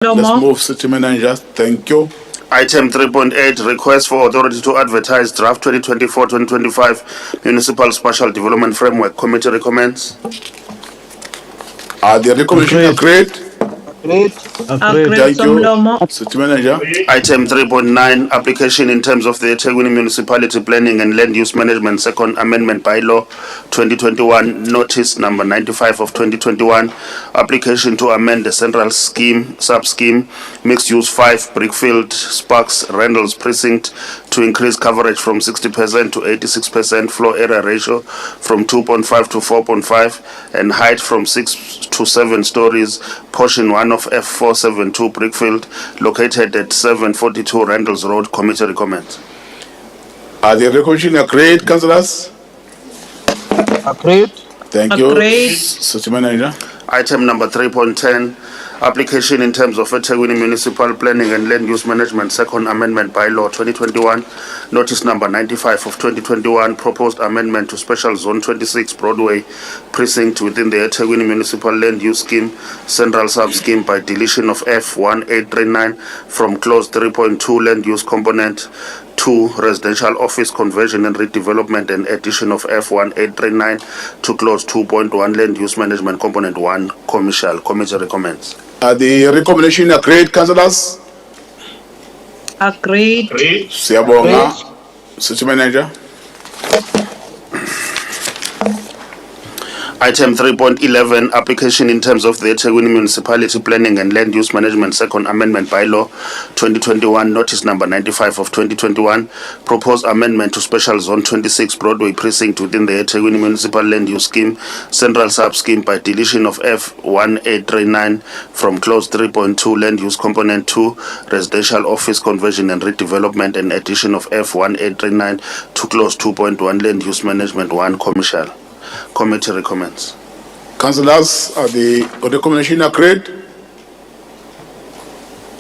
Let's move, City Manager. Thank you. Item 3.8, request for authority to advertise draft 2024-2025 Municipal Spatial Development Framework. Committee recommends. Are the recommendations agreed? Agreed. Thank you, City Manager. Item 3.9, application in terms of the eThekwini Municipality Planning and Land Use Management Second Amendment Bylaw 2021, notice number 95 of 2021, application to amend the central scheme, sub-scheme, mixed use 5, Brickfield, Sparks, Randall's Precinct to increase coverage from 60% to 86%, floor area ratio from 2.5 to 4.5, and height from 6 to 7 stories, portion 1 of F472 Brickfield, located at 742 Randall's Road. Committee recommends. Are the recommendations agreed, councillors? Agreed. Thank you, Agreed. City Manager. Item number 3.10, application in terms of eThekwini Municipal Planning and Land Use Management Second Amendment Bylaw 2021, notice number 95 of 2021, proposed amendment to Special Zone 26 Broadway Precinct within the eThekwini Municipal Land Use Scheme, Central Sub-Scheme by deletion of F1839 from Clause 3.2 Land Use Component 2 Residential Office Conversion and Redevelopment and addition of F1839 to Clause 2.1 Land Use Management Component 1 Commercial. Committee recommends. Are the recommendations agreed, councillors? Agreed. Siyabonga, City Manager. Item 3.11, application in terms of the eThekwini Municipality Planning and Land Use Management Second Amendment Bylaw 2021, notice number 95 of 2021, proposed amendment to Special Zone 26 Broadway Precinct within the eThekwini Municipal Land Use Scheme, Central Sub-Scheme by deletion of F1839 from Clause 3.2 Land Use Component 2 Residential Office Conversion and Redevelopment and addition of F1839 to Clause 2.1 Land Use Management 1 Commercial. Committee recommends. Councillors, are the recommendations agreed?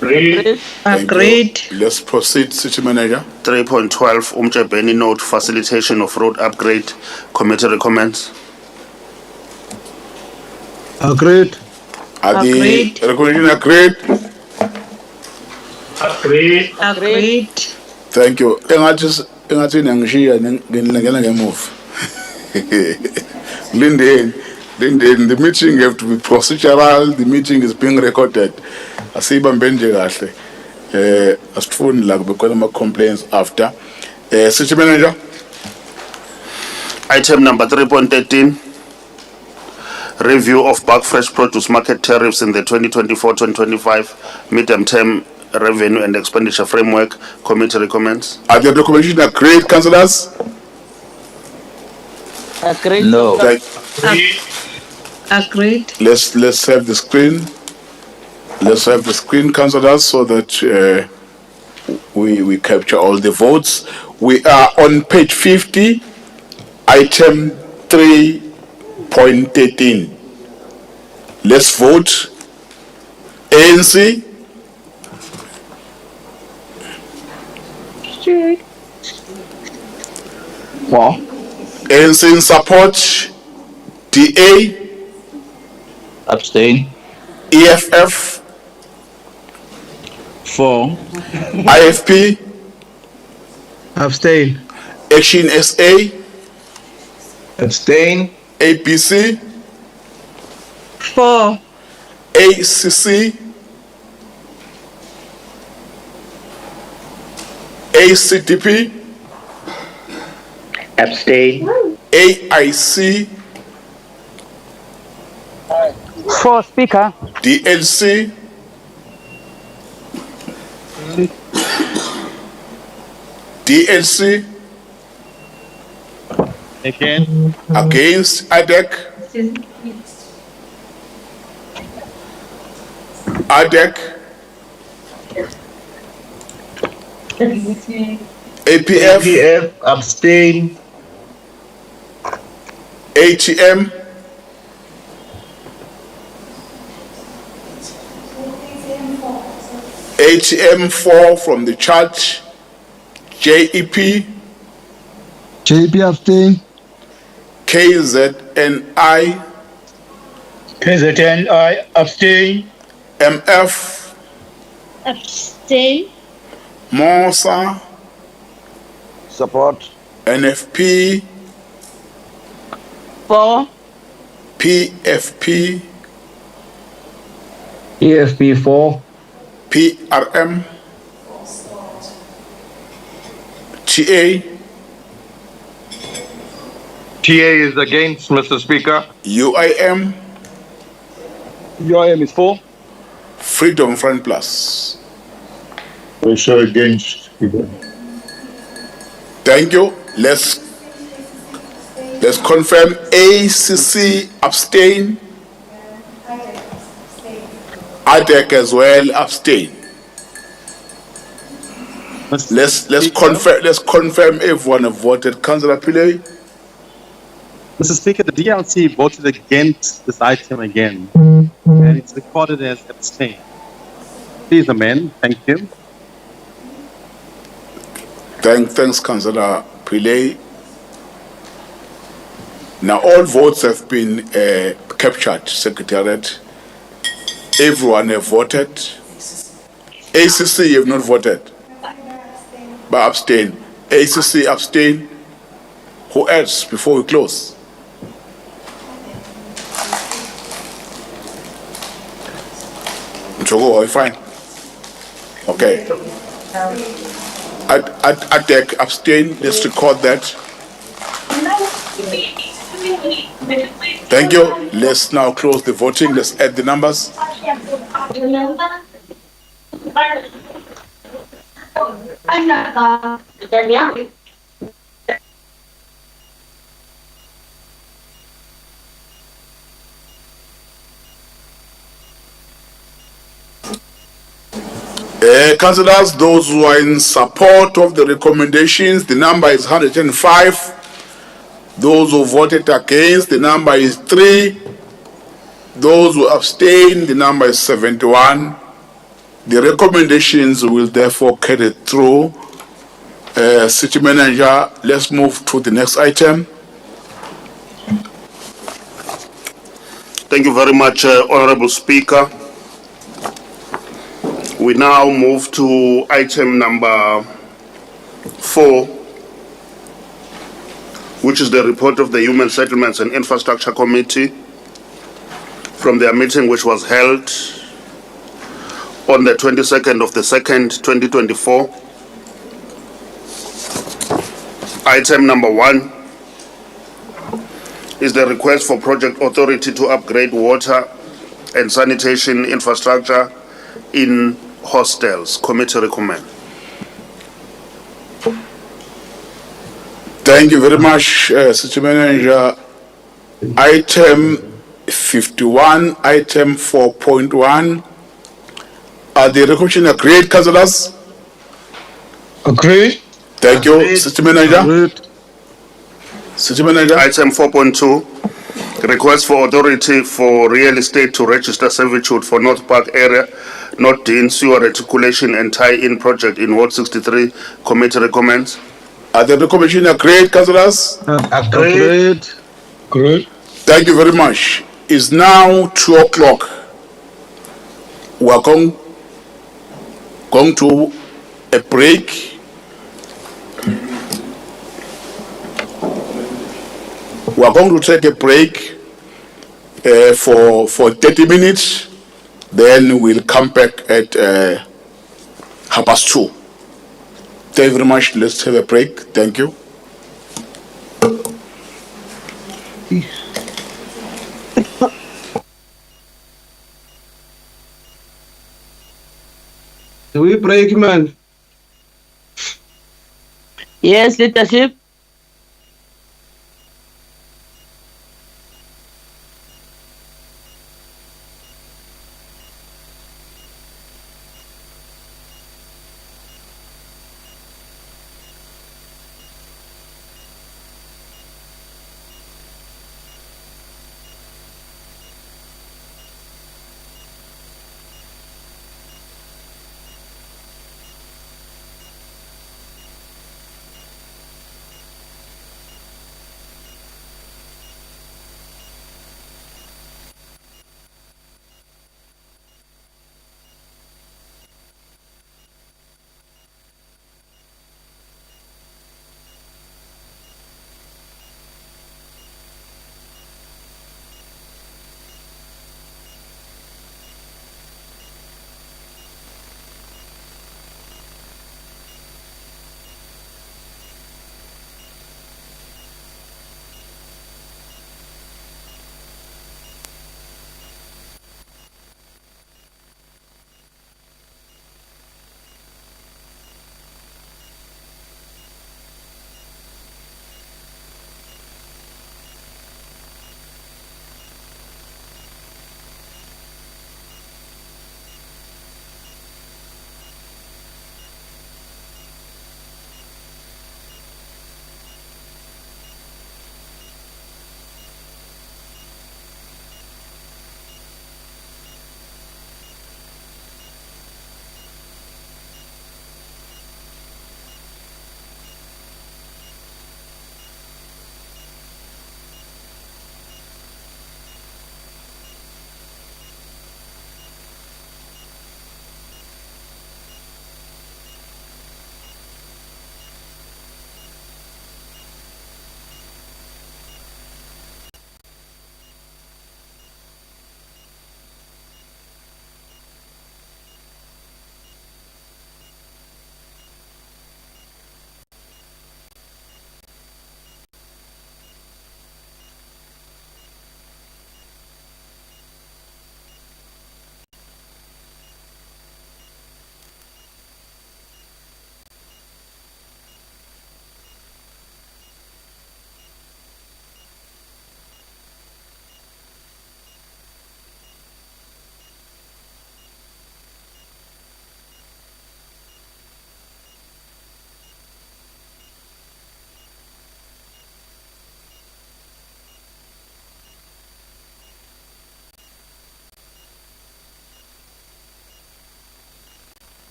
Thank Agreed. you. Let's proceed, City Manager. 3.12, Umjebeni Note, facilitation of road upgrade. Committee recommends. Agreed. Are the Agreed. recommendations agreed? Agreed. Thank you. Engathi nangishiya ngingena ngemove. Linden, the meeting have to be procedural. The meeting is being recorded. Asibambe nje kahle. Asifuni la kube ama complaints after. City Manager. Item number 3.13, review of bulk fresh produce market tariffs in the 2024-2025 medium term revenue and expenditure framework. Committee recommends. Are the recommendations agreed, councillors? Agreed. No. Agreed. Let's have the screen. Let's have the screen, councillors, so that we capture all the votes. We are on page 50, item 3.13. Let's vote. ANC. Wow. ANC in support. DA. Abstain. EFF. 4. IFP. Abstain. Action SA. Abstain. APC. 4. ACC. ACDP. Abstain. AIC. 4, Speaker. DLC. DLC. Again. Against ADEC. ADEC. APF. APF. Abstain. ATM. ATM 4 from the church. JEP. JP abstain. KZNI. KZN, I abstain. MF. Abstain. Mosa, Support. NFP, For. PFP, EFP 4. PRM, TA, TA is against, Mr. Speaker. UIM, UIM is 4. Freedom Front Plus. Also against. Speaker. Thank you. Let's confirm ACC abstain. ADEC as well abstain. Let's confirm everyone have voted. Councillor Pillay, Mr. Speaker, the DLT voted against this item again, and it's recorded as abstain. Please amend. Thank you. thanks Councillor Pillay. Now all votes have been captured, Secretariat. Everyone have voted. ACC you have not voted, but abstain. ACC abstain. Who else before we close? Chogo, are you fine? Okay. ADEC abstain. Let's record that. Thank you. Let's now close the voting. Let's add the numbers. Councillors, those who are in support of the recommendations, the number is 105. Those who voted against, the number is 3. Those who abstain, the number is 71. The recommendations will therefore carry through. City Manager, let's move to the next item. Thank you very much, Honorable Speaker. We now move to item number 4, which is the report of the Human Settlements and Infrastructure Committee from their meeting which was held on the 22nd of the 2nd, 2024. Item number 1 is the request for Project Authority to upgrade water and sanitation infrastructure in hostels. Committee recommend. Thank you very much, City Manager. Item 51, item 4.1. Are the recommendation agreed, councillors? Agreed. Thank you, City Manager. Agreed. City Manager. Item 4.2, request for authority for real estate to register servitude for North Park area, North Dean sewer reticulation and tie-in project in Ward 63. Committee recommends. Are the recommendation agreed, councillors? Agreed. Agreed. Thank you very much. It's now 2 o'clock. We are going to a break. We are going to take a break for 30 minutes. Then we'll come back at 2:30. Thank you very much. Let's have a break. Thank you. Do we break, man? Yes, leadership.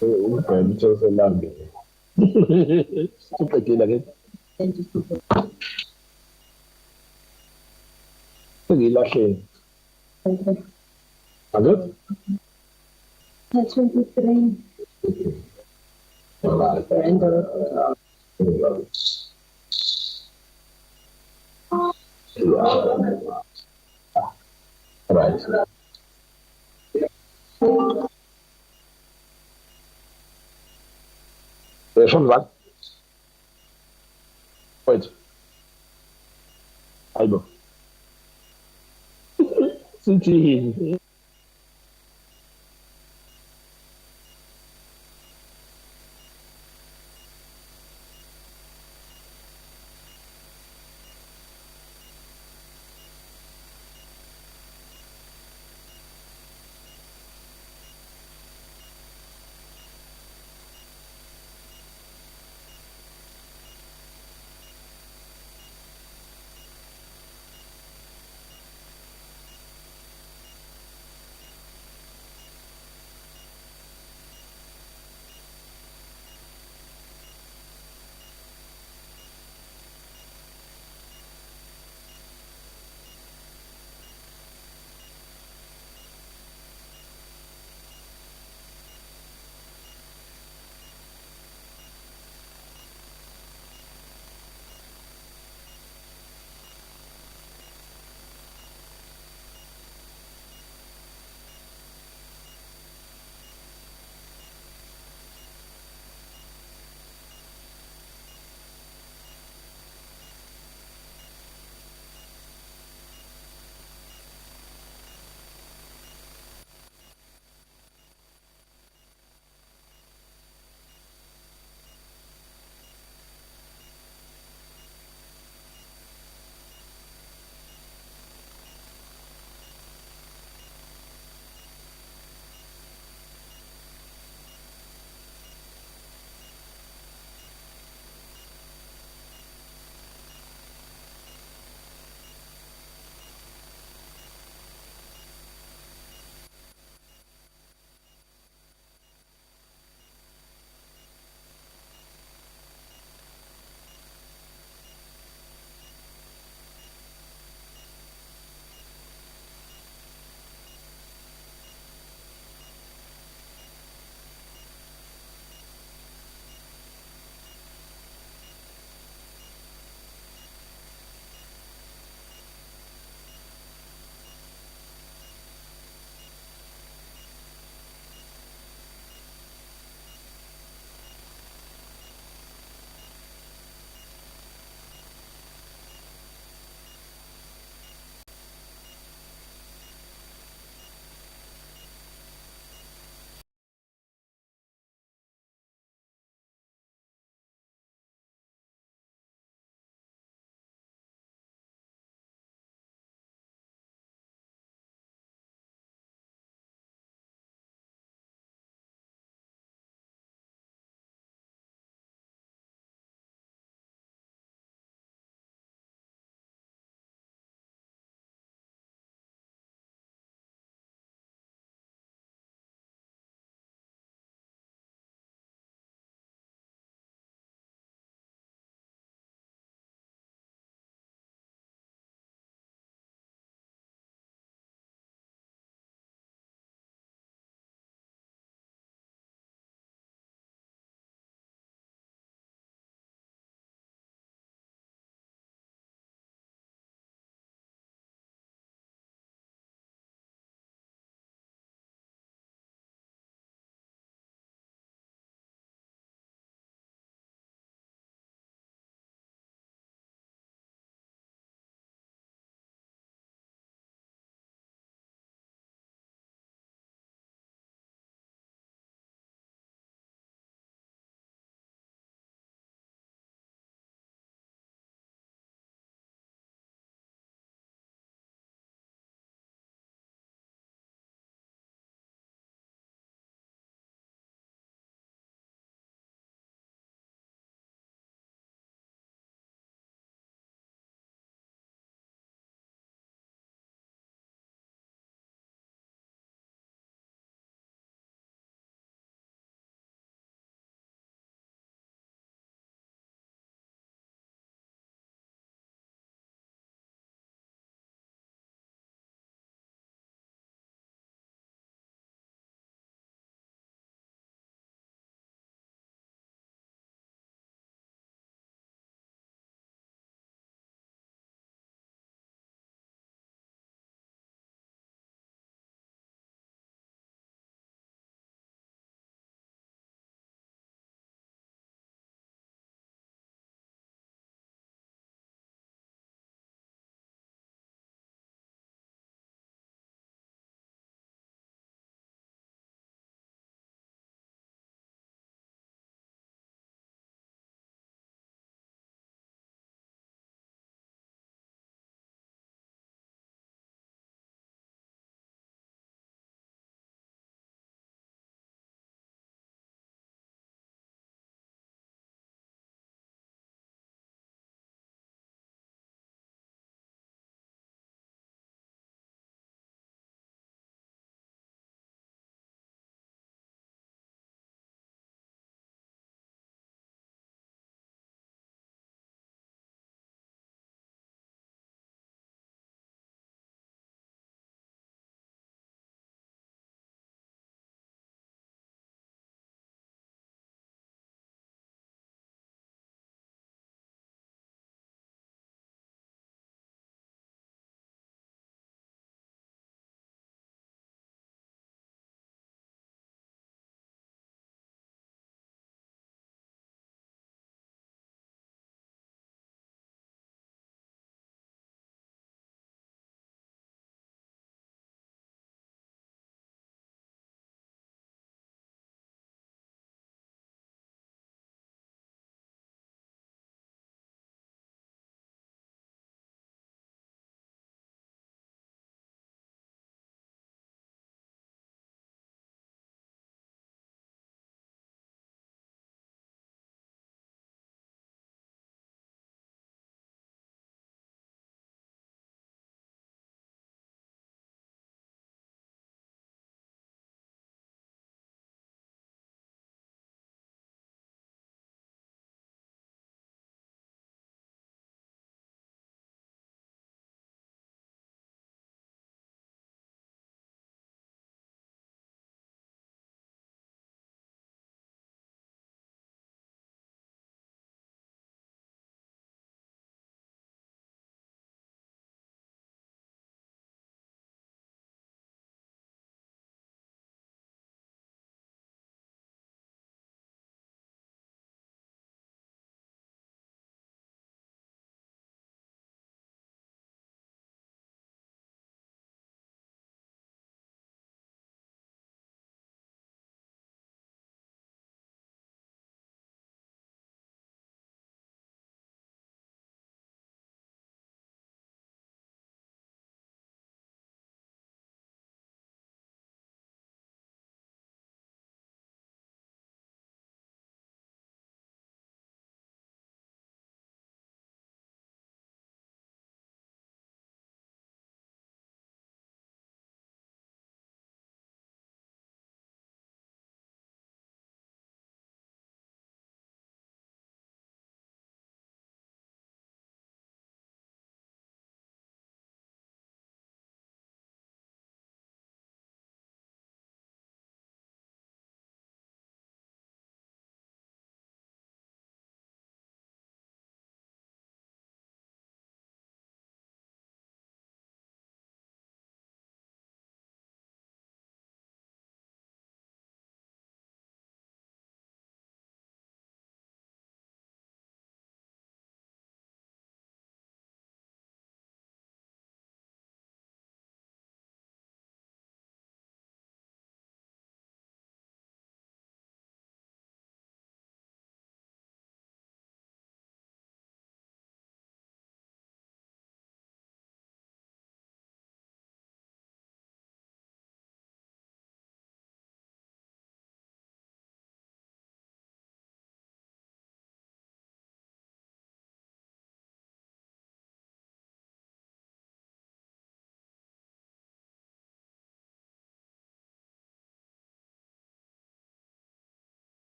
Ukubhema useselambile. Usuqedile ke. Sengilahleni. Alo? 23. Right. Schon was? Wait. Albo. Sitting.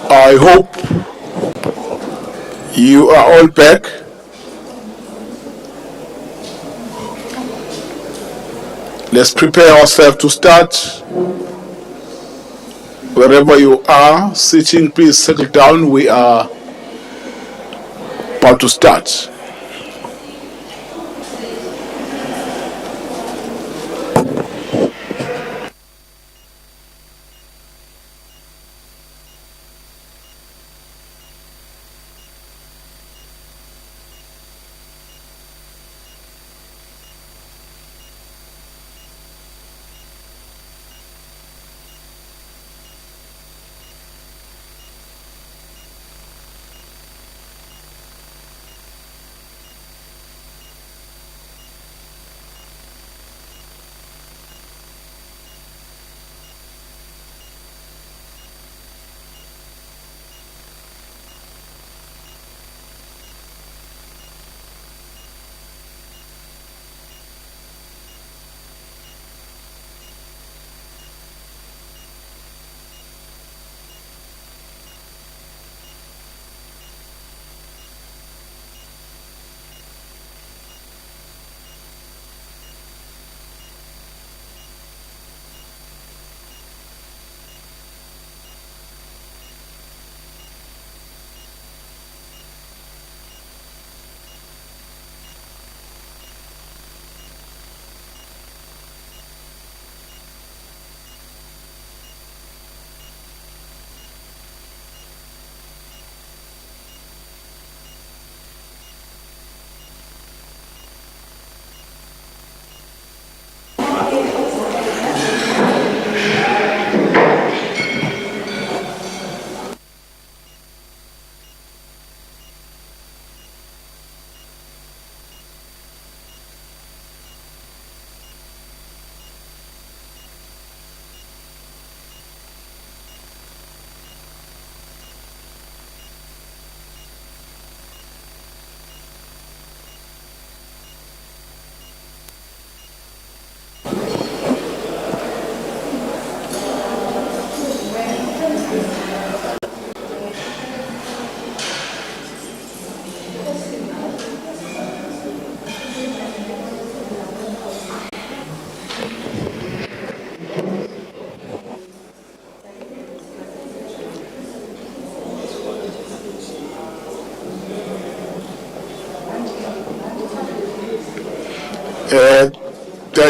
I hope you are all back. Let's prepare ourselves to start. Wherever you are sitting, please settle down. We are about to start.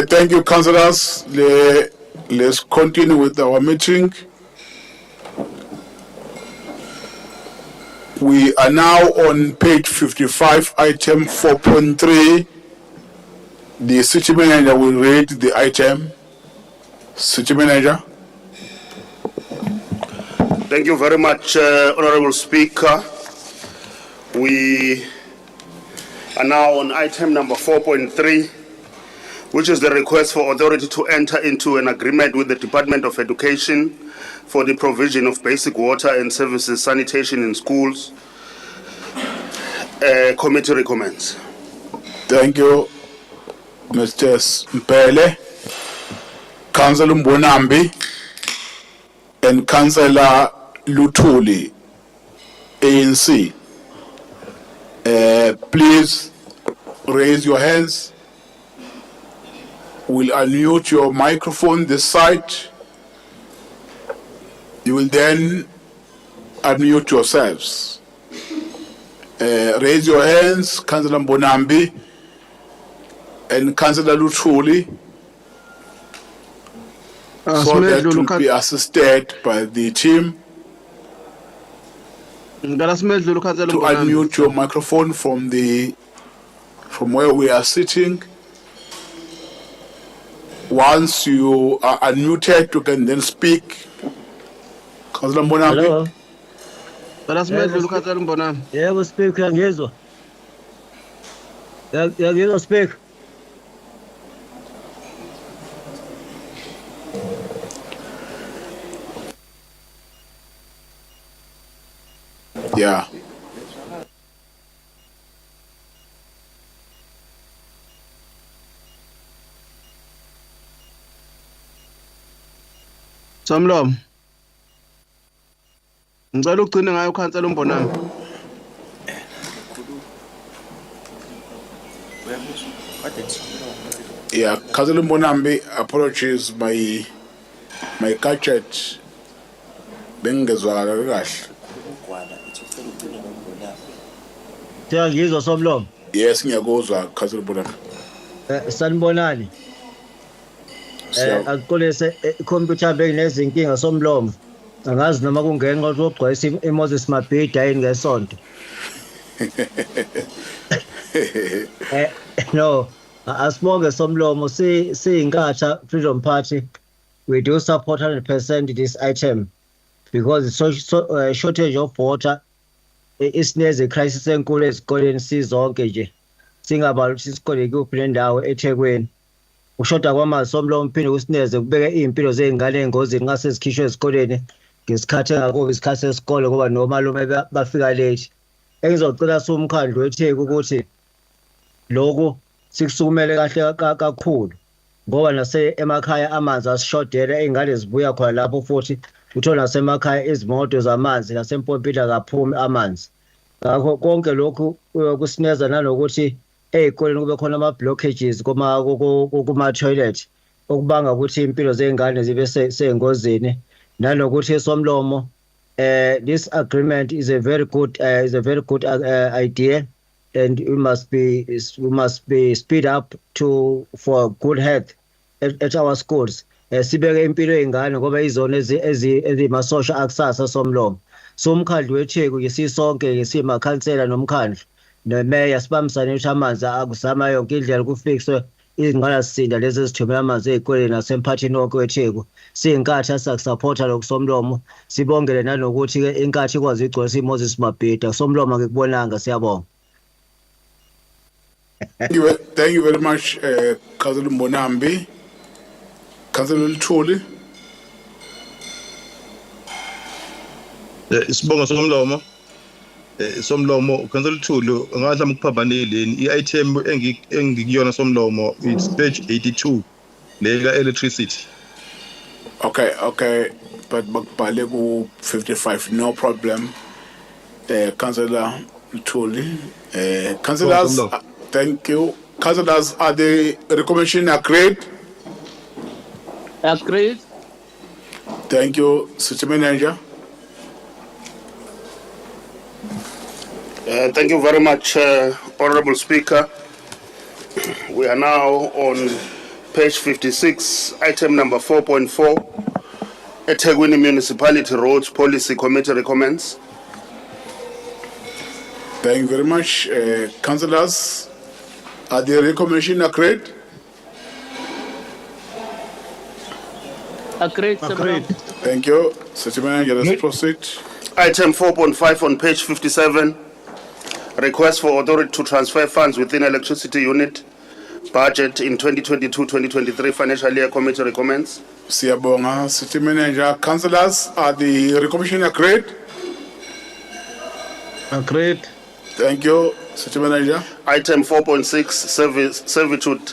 Thank you, councillors. Let's continue with our meeting. We are now on page 55, item 4.3. The city manager will read the item. City manager. Thank you very much, Honorable Speaker. We are now on item number 4.3, which is the request for authority to enter into an agreement with the Department of Education for the provision of basic water and services sanitation in schools. Committee recommends. Thank you, Mr. Mpele, Councillor Mbonambi, and Councillor Lutuli, ANC. Please raise your hands. We'll unmute your microphone this side. You will then unmute yourselves. Raise your hands, Councillor Mbonambi and Councillor Lutuli, so that will be assisted by the team to unmute your microphone from where we are sitting. Once you are unmuted, you can then speak. Councillor Mbonambi. Yebo speaker ngizwa. Ngizwa speaker. Yeah. Samlom. Ngicela ugcine ngayo ukhansela umbonami. Yeah, Councillor Mbonambi, apologies, my gadget bengezwakala kahle. Siyangizwa Somlomo. Yes, ngiyakuzwa Councillor Mbonambi. Sanibonani. Akuqolise ikhompyutha benginezinkinga Somlomo. Angazi noma kungenxa ukugcwalisa iMoses Mabhida yini ngesonto. No, asibonge Somlomo siyinkatsha Freedom Party. We do support 100% this item because the shortage of water is a crisis enkulu ezikoleni sizonke nje. Singabali ukuthi isikole kuphi nendawo eThekwini. Ushoda kwamanzi Somlomo phinde kusineze kubeka izimpilo zezingane engozini ngase zikhishwe ezikoleni ngesikhathi engakubi isikhathi sesikole ngoba nomalume bafika late. Engizocela somkhandlu weTheku ukuthi lokho sikusukumele kahle kakhulu ngoba nase emakhaya amanzi asishodela izingane zibuya khona lapho futhi uthola nasemakhaya izimoto zamanzi nasempompini kaphumi amanzi. Ngakho konke lokhu kusineza nanokuthi ezikoleni kube khona ama blockages kuma toilet okubanga ukuthi impilo zezingane zibe sengozini nanokuthi Somlomo this agreement is a very good idea and we must be speed up for good health at our schools. Sibeke impilo yezingane ngoba izona ezimasosha akusasa Somlomo. So umkhandlu weTheku yisisonke simakhansela nomkhandlu nemeya sibambisane ukuthi amanzi akuzama yonke indlela kufikiswe izingqalasisinda lezi ezithumela amanzi ezikoleni nasemphathini wonke weTheku. Siyinkathi sakusupporta lokho Somlomo. Sibongele nanokuthi ke inkathi ikwazi igcwalisa iMoses Mabhida. Somlomo ngikubonanga siyabonga. Thank you very much, Councillor Mbonambi. Councillor Luthuli. Sibonga Somlomo. Somlomo, Councillor Thulu, ngathi ukuphambaneleni i-item engikuyona Somlomo, it's page 82 lega electricity. Okay, but bakubhale ku 55, no problem. Councillor Luthuli. Councillors, thank you. Councillors, are the recommendation agreed? Agreed. Thank you, City Manager. Thank you very much, Honorable Speaker. We are now on page 56, item number 4.4, eThekwini Municipality Roads Policy Committee recommends. Thank you very much. Councillors, are the recommendation agreed? Agreed. Agreed. Thank you. City Manager, let's proceed. Item 4.5 on page 57, request for authority to transfer funds within electricity unit budget in 2022-2023 financial year. Committee recommends. Siyabonga, City Manager. Councillors, are the recommendation agreed? Agreed. Thank you, City Manager. Item 4.6, servitude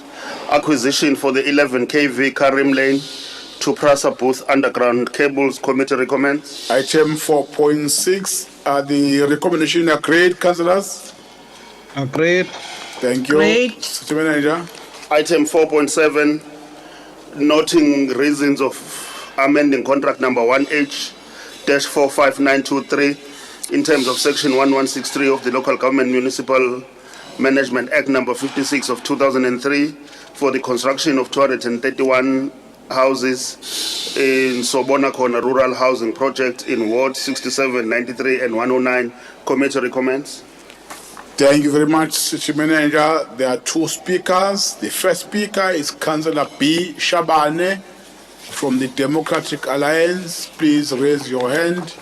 acquisition for the 11 kV Karim Lane to Prasa Booth underground cables. Committee recommends. Item 4.6, are the recommendation agreed, Councillors? Agreed. Thank you, Agreed. City Manager. Item 4.7, noting reasons of amending contract number 1H-45923 in terms of section 1163 of the Local Government Municipal Management Act number 56 of 2003 for the construction of 231 houses in Sobona Corner Rural Housing Project in Ward 67, 93 and 109. Committee recommends. Thank you very much, City Manager. There are two speakers. The first speaker is Councillor B. Shabane from the Democratic Alliance. Please raise your hand.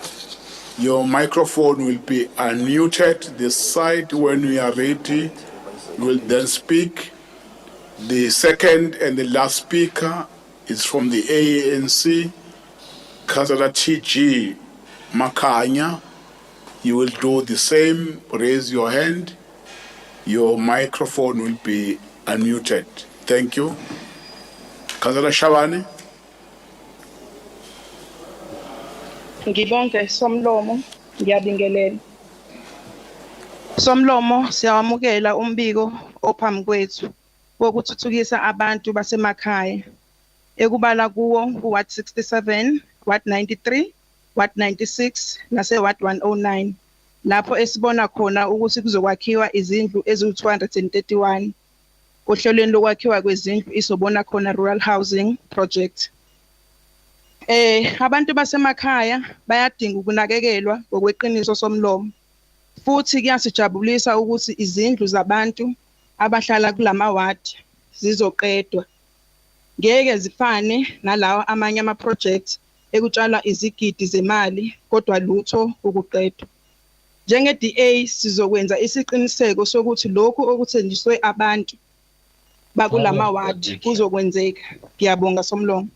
Your microphone will be unmuted. This side, when we are ready, you will then speak. The second and the last speaker is from the ANC, Councillor T.G. Makanya. You will do the same. Raise your hand. Your microphone will be unmuted. Thank you. Councillor Shabane. Ngibonge Somlomo, ngiyabingelela. Somlomo, siyawamukela umbiko ophambi kwethu wokuthuthukisa abantu basemakhaya. Ekubala kuwo Ward 67, Ward 93, Ward 96 nase Ward 109. Lapho esibona khona ukuthi kuzokwakhiwa izindlu eziwu-231. Ohlelweni lokwakhiwa kwezindlu isobona khona Rural Housing Project. Abantu basemakhaya bayadinga ukunakekelwa ngokweqiniso Somlomo. Futhi kuyasijabulisa ukuthi izindlu zabantu abahlala kulama ward zizoqedwa. Ngeke zifane nalawa amanye ama-projects ekutshala izigidi zemali kodwa lutho ukuqedwa. Njenge-DA sizokwenza isiqiniseko sokuthi lokhu okuthenjiswe abantu bakulama ward kuzokwenzeka. Ngiyabonga Somlomo.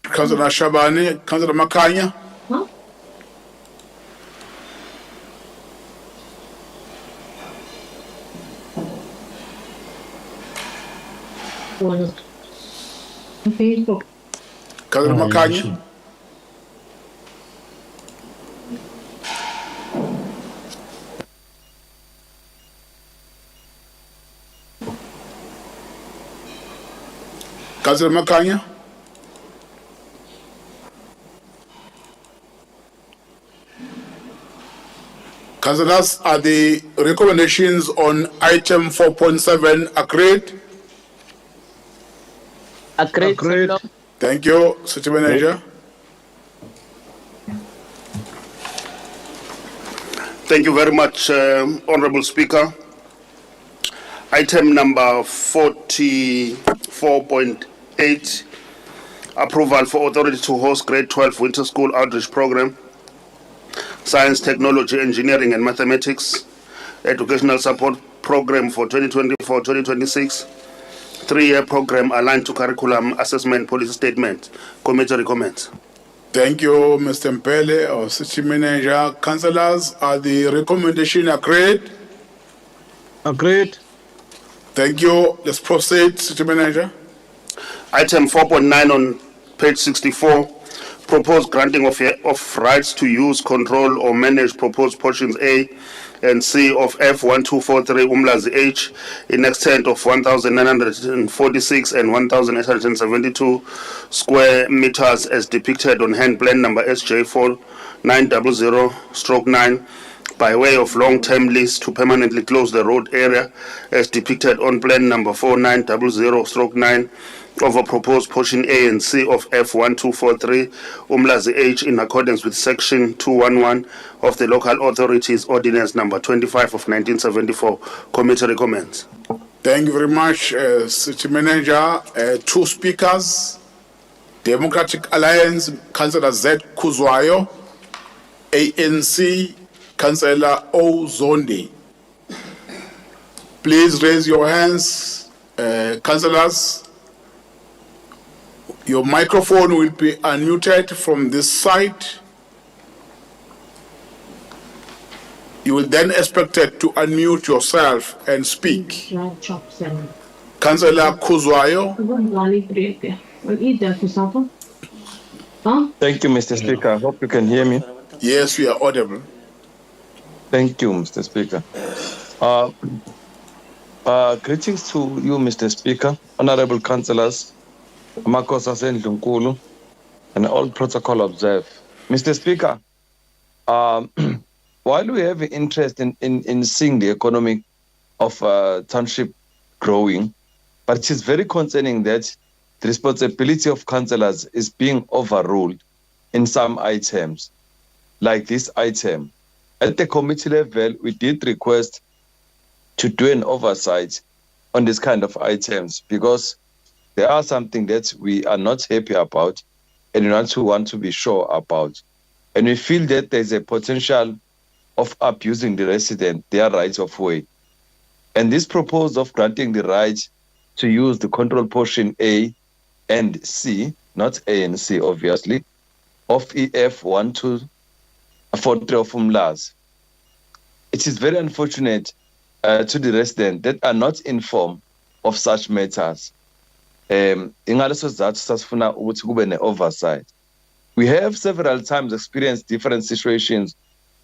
Councillor Shabane, Councillor Makanya. Councillor Makanya. Councillor Makanya. Councillors, are the recommendations on item 4.7 agreed? Agreed. Agreed. Somlomo. Thank you, City Manager. Thank you very much, Honorable Speaker. Item number 44.8, approval for authority to host grade 12 winter school outreach program, science, technology, engineering and mathematics, educational support program for 2024-2026, 3-year program aligned to curriculum assessment policy statement. Committee recommends. Thank you, Mr. Mpele, our City Manager. Councillors, are the recommendation agreed? Agreed. Thank you. Let's proceed, City Manager. Item 4.9 on page 64, proposed granting of rights to use, control or manage proposed portions A and C of F1243 Umlazi H in extent of 1,946 and 1,872 square meters as depicted on hand plan number SJ4900/9 by way of long-term lease to permanently close the road area as depicted on plan number 4900/9 of a proposed portion A and C of F1243 Umlazi H in accordance with section 211 of the Local Authorities Ordinance number 25 of 1974. Committee recommends. Thank you very much, City Manager. Two speakers. Democratic Alliance, Councillor Z. Kuzwayo. ANC, Councillor O. Zondi. Please raise your hands, councillors. Your microphone will be unmuted from this side. You will then expected to unmute yourself and speak. Councillor Kuzwayo. Thank you, Mr. Speaker. I hope you can hear me. Yes, we are audible. Thank you, Mr. Speaker. Greetings to you, Mr. Speaker, honorable councillors, Makosa Sendlunkulu, and all protocol observed. Mr. Speaker, while we have interest in seeing the economy of township growing, but it is very concerning that the responsibility of councillors is being overruled in some items, like this item. At the committee level, we did request to do an oversight on this kind of items because there are something that we are not happy about and we want to be sure about. And we feel that there's a potential of abusing the resident, their rights of way. And this proposal of granting the right to use the control portion A and C, not A and C obviously, of EF1243 of Umlazi. It is very unfortunate to the residents that are not informed of such matters. Ingaleso sizathu sasifuna ukuthi kube ne-oversight. We have several times experienced different situations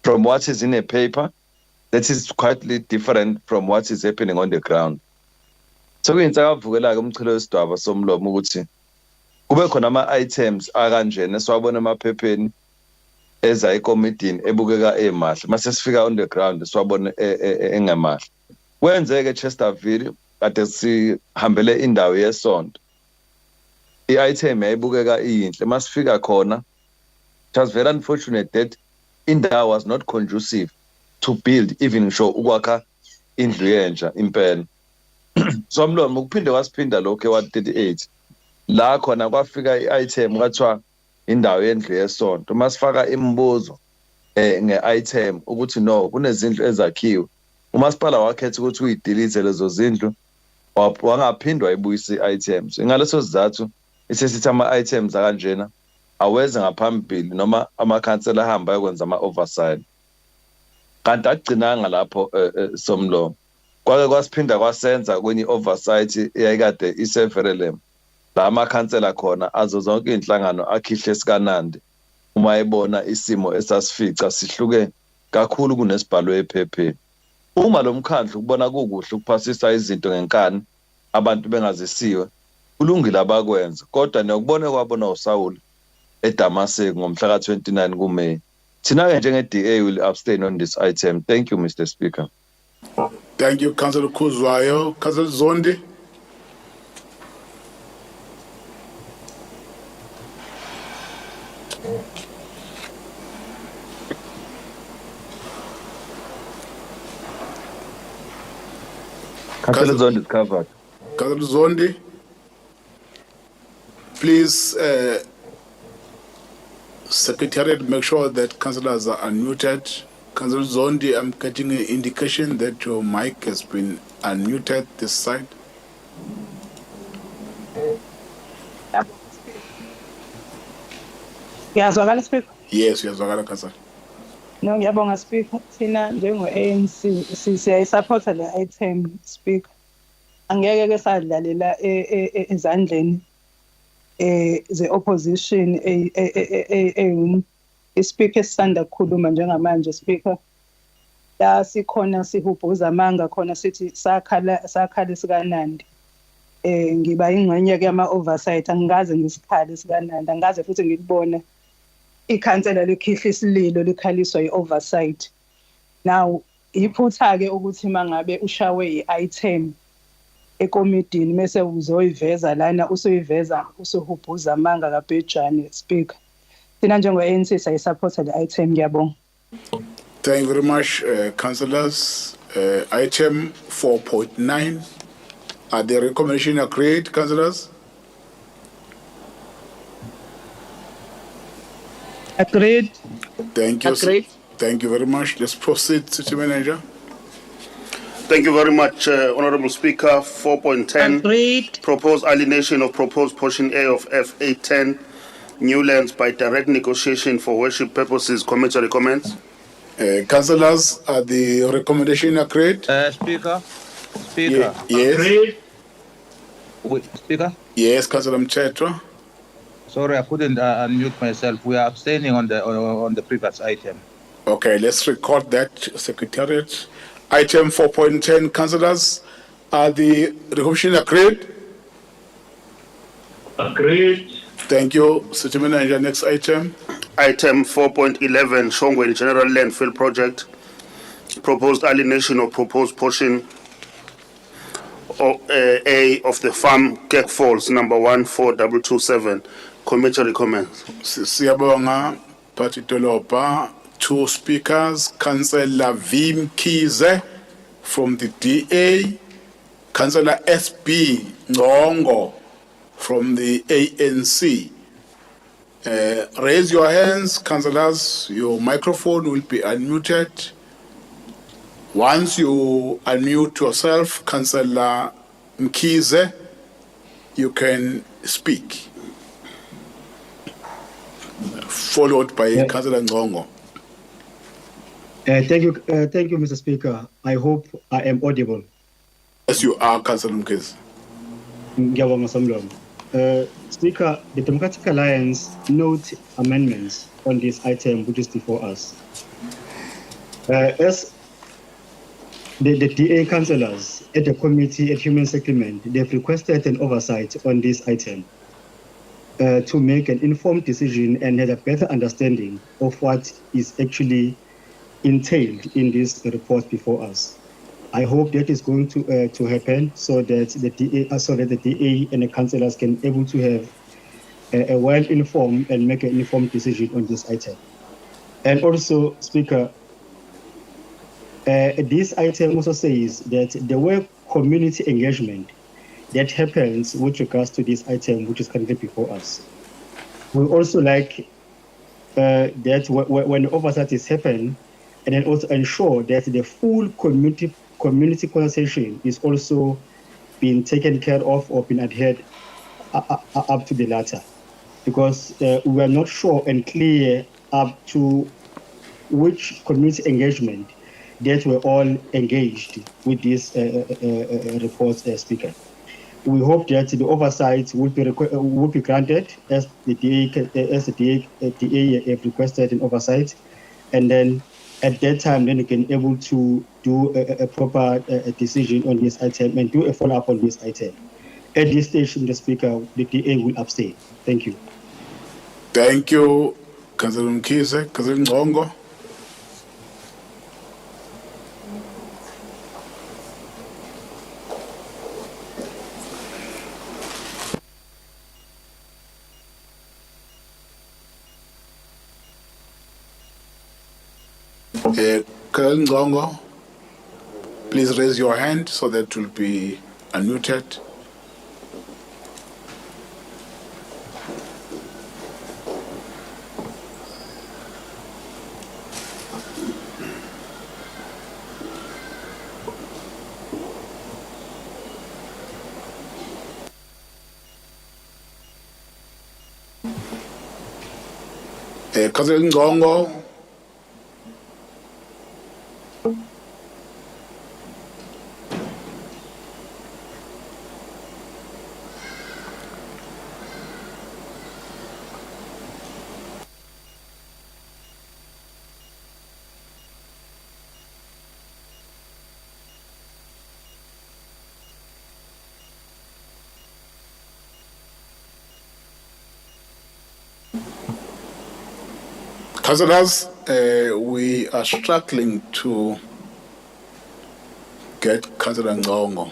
from what is in a paper that is quite different from what is happening on the ground. So kuyintsakavukela-ke umchilo wesidwaba somlomo ukuthi kube khona ama-items akanjena esiwabona emaphepheni eza ekomidini ebukeka emahle mase sifika on the ground siwabone engemahle. Kwenzeke Chesterville kade sihambele indawo yesonto. I-item yayibukeka iyinhle masifika khona, it was very unfortunate that indawo was not conducive to build even ngisho ukwakha indlu yentsha impela. So mlomo ukuphinde wasiphinda lokho ewa-38 la khona kwafika i-item kwathiwa indawo yendlu yesonto masifaka imibuzo nge-item ukuthi no kunezindlu ezakhiwe. Umasipala wakhetha ukuthi uyidelete lezo zindlu wangaphindwa ayibuyisa i-items. Ngaleso sizathu isesithi ama-items akanjena aweze ngaphambili noma amakhansela ahamba ayokwenza ama-oversight. Kanti agcinanga lapho somlomo. Kwake kwasiphinda kwasenza kwenye i-oversight eyayikade iseverelem. La amakhansela khona azo zonke iy'nhlangano akhihle esikanandi uma ebona isimo esasifica sihluke kakhulu kunesibhalwe ephepheni. Uma lo mkhandlu kubona kukuhle ukuphasisa izinto ngenkani abantu bengazisiwe kulungile abakwenza kodwa nokubona kwabona uSawuli eDamascus ngomhla ka-29 kuMeyi. Thina-ke njenge-DA will abstain on this item. Thank you, Mr. Speaker. Thank you, Councillor Kuzwayo. Councillor Zondi. Councillor Zondi is covered. Councillor Zondi, please, Secretariat, make sure that councillors are unmuted. Councillor Zondi, I'm getting an indication that your mic has been unmuted this side. Ngiyazwakala Speaker. Yes, uyazwakala Councillor. No, ngiyabonga Speaker. Thina njengo-ANC siyayisupporta le item Speaker. Angeke ke sadlalela ezandleni ze-opposition i-speaker esisanda kukhuluma njengamanje Speaker. La sikhona sihubhuza amanga khona sithi sakhala sikanandi. Ngiba ingxenye ke yama-oversight angikaze ngisikhali sikanandi angikaze futhi ngikubone ikhansela likhihla isililo likhaliswa i-oversight. Now iphutha-ke ukuthi mangabe ushawe i-item ekomidini mese uzoyiveza lana usoyiveza usohubhuza amanga kabhejane Speaker. Thina njengo-ANC sayisupporta le item ngiyabonga. Thank you very much, councillors. Item 4.9. Are the recommendation agreed, councillors? Agreed. Thank you. Agreed. Thank you very much. Let's proceed, City Manager. Thank you very much, Honorable Speaker. 4.10. Agreed. Proposed alienation of proposed portion A of F810 new lands by direct negotiation for worship purposes. Committee recommends. Councillors, are the recommendation agreed? Speaker. Speaker. Yes. Agreed. Speaker. Yes, Councillor Mchetra. Sorry, I couldn't unmute myself. We are abstaining on the previous item. Okay, let's record that, Secretariat. Item 4.10, councillors, are the recommendation agreed? Agreed. Thank you, City Manager. Next item. Item 4.11, Shongweni General Landfill Project. Proposed alienation of proposed portion A of the farm Kek Falls, number 14227. Committee recommends. Siyabonga, Party Tolopa. Two speakers, Councillor Vim Kize from the DA, Councillor SB Ngongo from the ANC. Raise your hands, councillors. Your microphone will be unmuted. Once you unmute yourself, Councillor Mkize, you can speak. Followed by Councillor Ngongo. Thank you, Mr. Speaker. I hope I am audible. Yes, you are, Councillor Mkize. Ngiyabonga Somlomo. Speaker, the Democratic Alliance note amendments on this item which is before us. As the DA councillors at the Committee at Human Settlement, they've requested an oversight on this item to make an informed decision and have a better understanding of what is actually entailed in this report before us. I hope that is going to happen so that the DA and the councillors can able to have a well-informed and make an informed decision on this item. And also, Speaker, this item also says that the way community engagement that happens with regards to this item, which is currently before us. We also like that when oversight is happening, and then also ensure that the full community conversation is also being taken care of or being adhered up to the latter, because we are not sure and clear up to which community engagement that we're all engaged with this report, Speaker. We hope that the oversight would be granted as the DA have requested an oversight, and then at that time, then we can able to do a proper decision on this item and do a follow-up on this item. At this stage, the Speaker, the DA will abstain. Thank you. Thank you, Councillor Mkhize. Councillor Ngongo. Councillor Ngongo, please raise your hand so that it will be unmuted. Councillor Ngongo. Councillors, we are struggling to get Councillor Ngongo.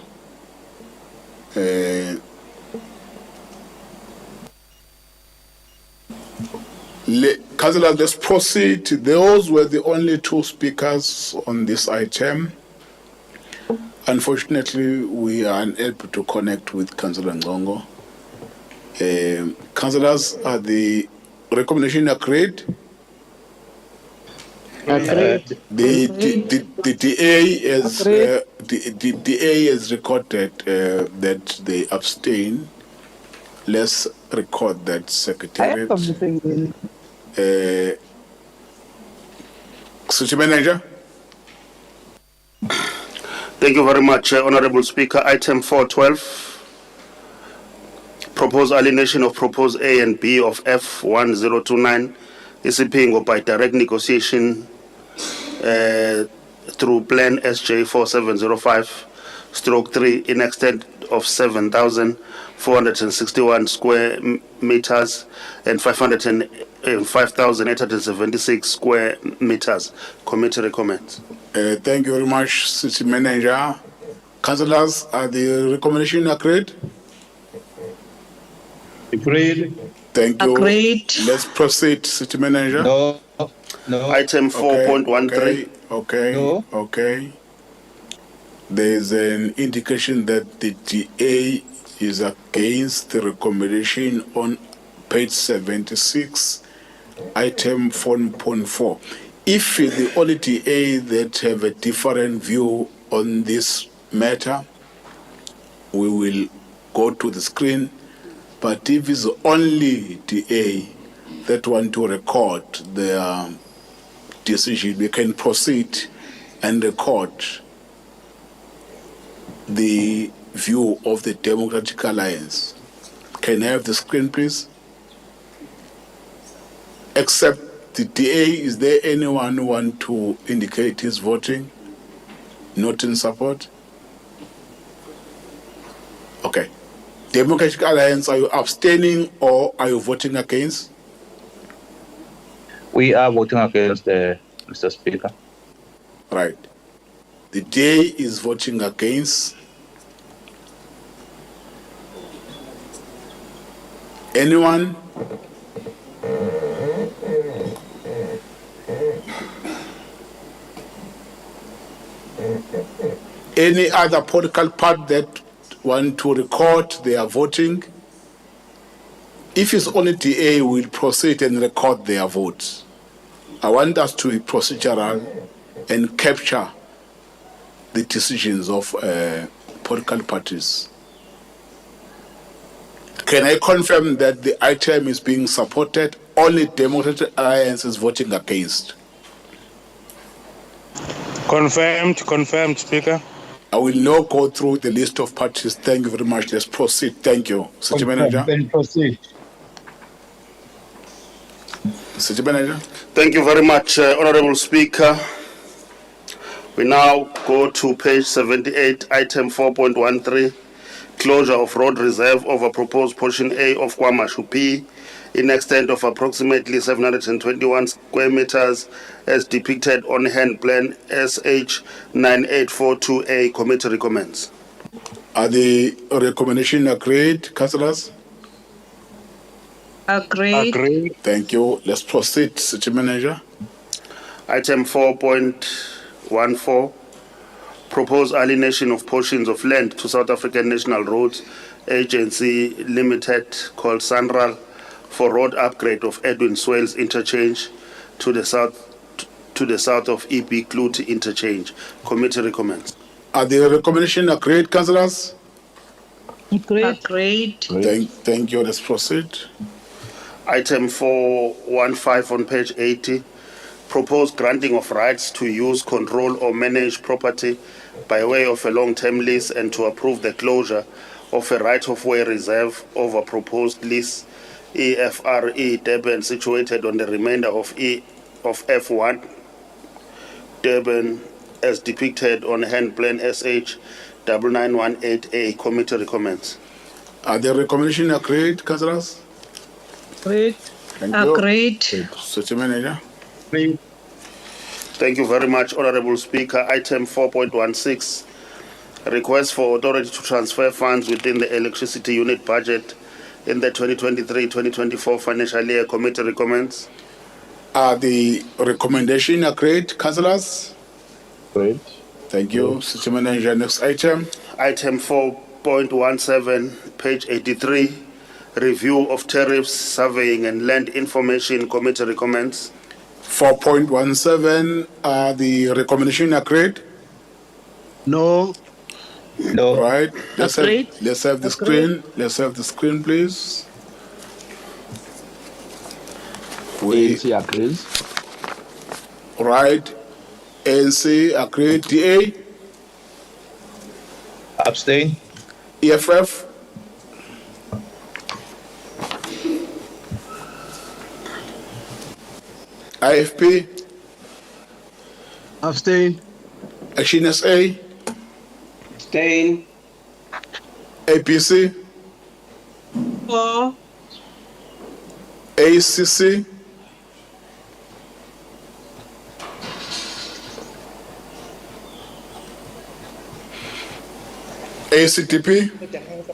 Councillors, let's proceed. Those were the only two speakers on this item. Unfortunately, we are unable to connect with Councillor Ngongo. Councillors, are the recommendation agreed? Agreed. The DA has recorded that they abstain. Let's record that, Secretariat. City Manager. Thank you very much, Honorable Speaker. Item 412. Proposed alienation of proposed A and B of F1029 is being by direct negotiation through Plan SJ 4705/3 in extent of 7,461 square meters and 5,876 square meters. Committee recommends. Thank you very much, City Manager. Councillors, are the recommendation agreed? Agreed. Thank you. Agreed. Let's proceed, City Manager. No. Item 4.13. Okay. There is an indication that the DA is against the recommendation on page 76, item 4.4. If the only DA that have a different view on this matter, we will go to the screen. But if it's only DA that want to record their decision, we can proceed and record the view of the Democratic Alliance. Can I have the screen, please? Except the DA, is there anyone who want to indicate his voting? Not in support? Okay. Democratic Alliance, are you abstaining or are you voting against? We are voting against, Mr. Speaker. Right. The DA is voting against. Anyone? Any other political party that want to record their voting? If it's only DA, we'll proceed and record their votes. I want us to be procedural and capture the decisions of political parties. Can I confirm that the item is being supported? Only Democratic Alliance is voting against. Confirmed, Speaker. I will now go through the list of parties. Thank you very much. Let's proceed. Thank you. City Manager. Then proceed. City Manager. Thank you very much, Honorable Speaker. We now go to page 78, item 4.13, closure of road reserve over proposed portion A of Kwamashu P in extent of approximately 721 square meters as depicted on hand plan SH 9842A. Committee recommends. Are the recommendations agreed, councillors? Agreed. Thank you. Let's proceed, City Manager. Item 4.14, proposed alienation of portions of land to South African National Roads Agency Limited called Sanral for road upgrade of Edwin Swales interchange to the south of EB Kluti interchange. Committee recommends. Are the recommendations agreed, councillors? Agreed. Thank you. Let's proceed. Item 415 on page 80, proposed granting of rights to use, control or manage property by way of a long-term lease and to approve the closure of a right-of-way reserve over proposed lease EFRE Durban situated on the remainder of F1 Durban as depicted on hand plan SH 9918A. Committee recommends. Are the recommendations agreed, councillors? Agreed. Thank you. Agreed. City Manager. Thank you very much, Honorable Speaker. Item 4.16, request for authority to transfer funds within the electricity unit budget in the 2023-2024 financial year. Committee recommends. Are the recommendations agreed, councillors? Great. Thank you. City Manager, next item. Item 4.17, page 83, review of tariffs, surveying and land information. Committee recommends. 4.17, are the recommendations agreed? No. Right. Let's Agreed. have the screen. Let's have the screen, please. ANC agrees. Right. ANC agreed. DA. Abstain. EFF. IFP. Abstain. Action SA. Abstain. APC. For. ACC. ACTP.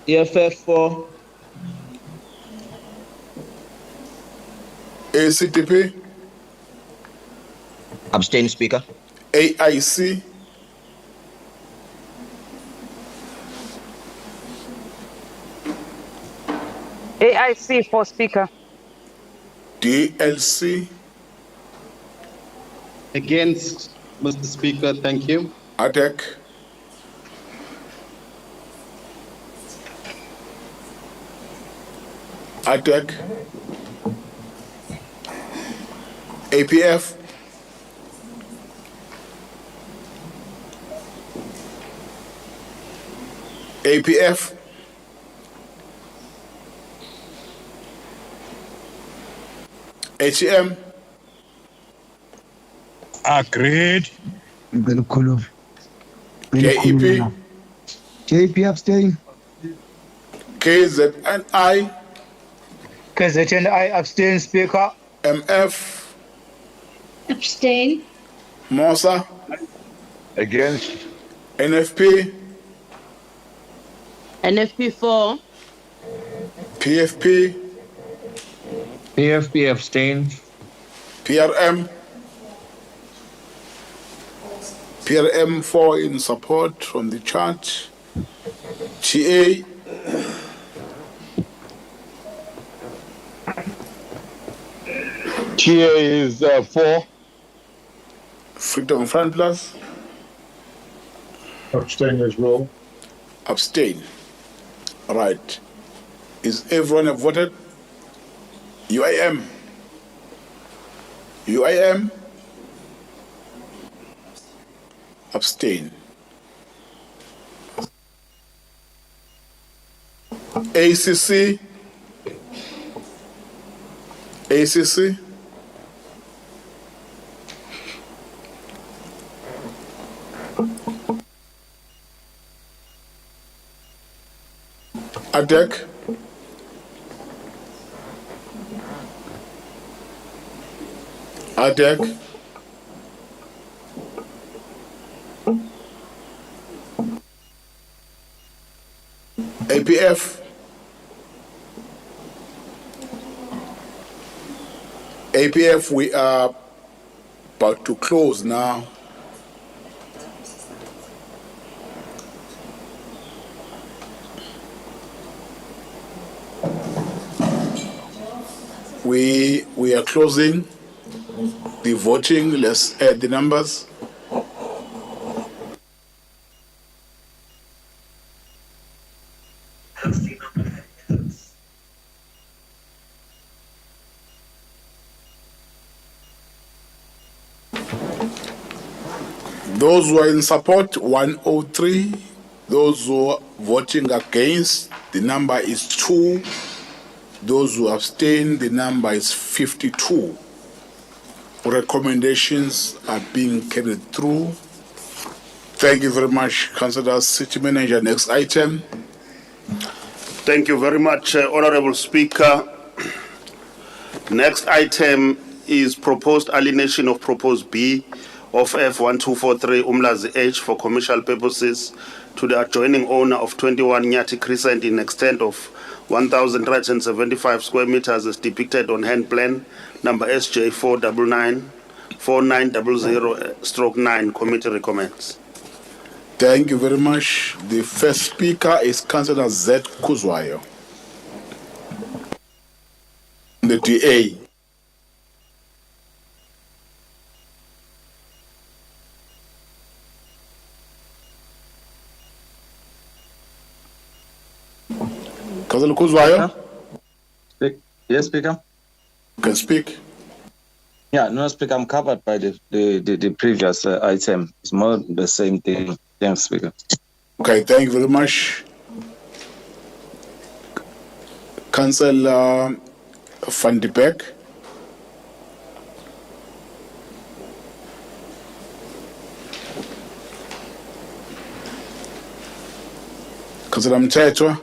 EFF for. ACTP. Abstain, Speaker. AIC. AIC for Speaker. DLC. Against, Mr. Speaker, thank you. ATTAC. ATTAC. APF. APF. ATM. Agreed. JEP. JP abstain. KZNI. KZNI abstain, Speaker. MF. Abstain. Mosa. Against. NFP. NFP 4. PFP. PFP abstain. PRM. PRM 4 in support from the chart. TA. TA is 4. Freedom Front Plus. Abstain as well. Abstain. All right. Is everyone have voted? UIM. UIM. Abstain. ACC. ACC. ADEC. ADEC. APF. APF, we are about to close now. We are closing the voting. Let's add the numbers. Those who are in support, 103. Those who are voting against, the number is 2. Those who abstain, the number is 52. Recommendations are being carried through. Thank you very much, Councillor City Manager. Next item. Thank you very much, Honorable Speaker. Next item is proposed alienation of proposed B of F1243 Umlazi H for commercial purposes to the adjoining owner of 21 Nyati Crescent in extent of 1,375 square meters as depicted on hand plan number SJ 499-4900/9. Committee recommends. Thank you very much. The first speaker is Councillor Z. Kuzwayo. The DA. Councillor Kuzwayo? Yes, Speaker. You can speak. Yeah, no, Speaker, I'm covered by the previous item. It's more the same thing. Thanks, Speaker. Okay, thank you very much. Councillor Van de Beek. Councillor Mtetwa.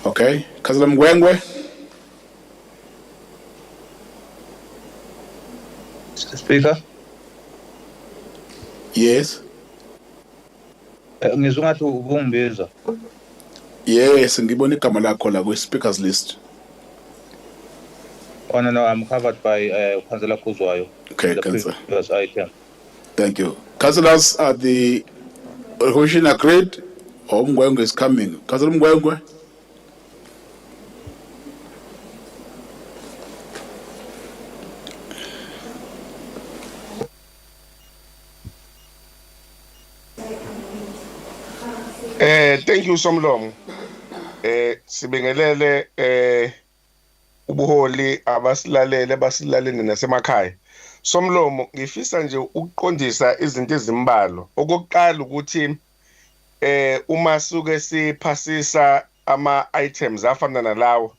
Okay, Councillor Mgwengwe. Speaker. Yes. Ngizwa ngathi ubungibiza. Yes, ngibona igama lakho la ku speakers list. Oh no, I'm covered by Councillor Kuzwayo. Okay, the Councillor. previous item. Thank you. Councillors, are the resolution agreed? Or Mgwengwe is coming? Councillor Mgwengwe? Thank you Somlomo. Sibingelele ubuholi abasilalele nasemakhaya. Somlomo ngifisa nje ukuqondisa izinto ezimbalo. Okokuqala ukuthi uma suke siphasisa ama-items afana nalawo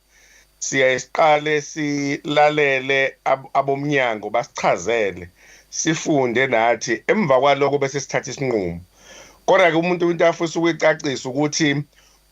siyasiqale silalele abomnyango basichazele sifunde nathi emva kwaloko bese sithatha isinqumo. Kodwa-ke umuntu into afisa ukuyicacisa ukuthi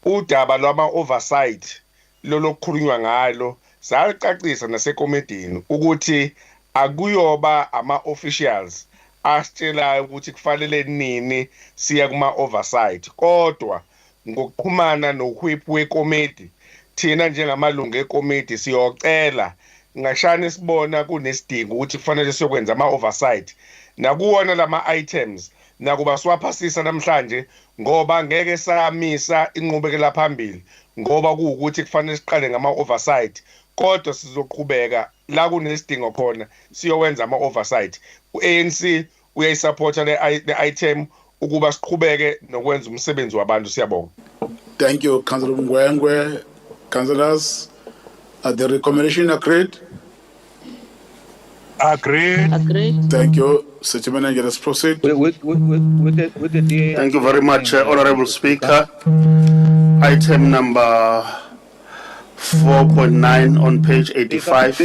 udaba lwama-oversight lolokukhulunywa ngalo salicacisa nasekomedini ukuthi akuyoba ama-officials asitshelayo ukuthi kufanele nini siya kuma-oversight, kodwa ngokuxhumana nohwip wekomedi thina njengamalungu ekomedi siyocela ngashane sibona kunesidingo ukuthi kufanele siyokwenza ama-oversight nakuwona lama-items nakuba siwaphasisa namhlanje ngoba ngeke samisa inqubekela phambili ngoba kuwukuthi kufanele siqale ngama-oversight, kodwa sizoqhubeka la kunesidingo khona siyowenza ama-oversight. U-ANC uyayisupporta le-item ukuba siqhubeke nokwenza umsebenzi wabantu. Siyabonga. Thank you, Councillor Mngwengwe. Councillors, the recommendation agreed? Agreed. Agreed. Thank you. City Manager, let's proceed. With the DA. Thank you very much, Honorable Speaker. Item number 4.9 on page 85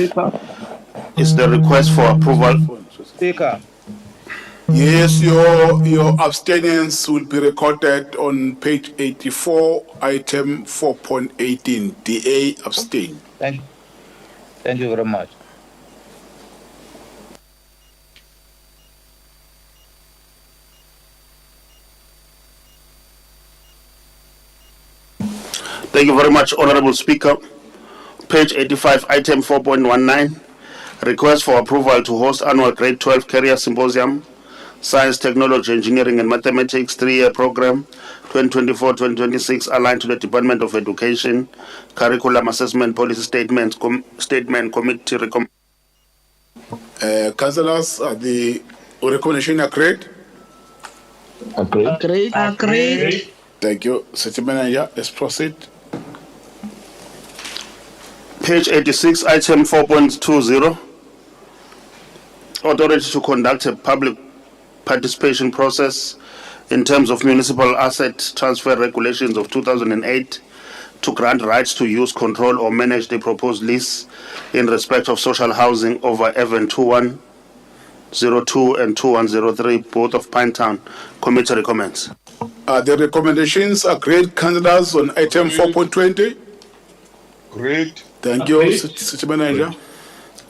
is the request for approval. Speaker. Yes, your abstinence will be recorded on page 84, item 4.18. DA abstain. Thank you very much. Thank you very much, Honorable Speaker. Page 85, item 4.19, request for approval to host annual grade 12 career symposium, Science, Technology, Engineering and Mathematics 3-year program, 2024-2026, aligned to the Department of Education, Curriculum Assessment Policy Statement Committee recommend. Councillors, the recommendation agreed? Agreed. Agreed. Thank you. City Manager, let's proceed. Page 86, item 4.20, authority to conduct a public participation process in terms of municipal asset transfer regulations of 2008 to grant rights to use, control or manage the proposed lease in respect of social housing over Evan 2102 and 2103, both of Pinetown. Committee recommends. The recommendations agreed, councillors, on item 4.20? Great. Thank you, City Manager.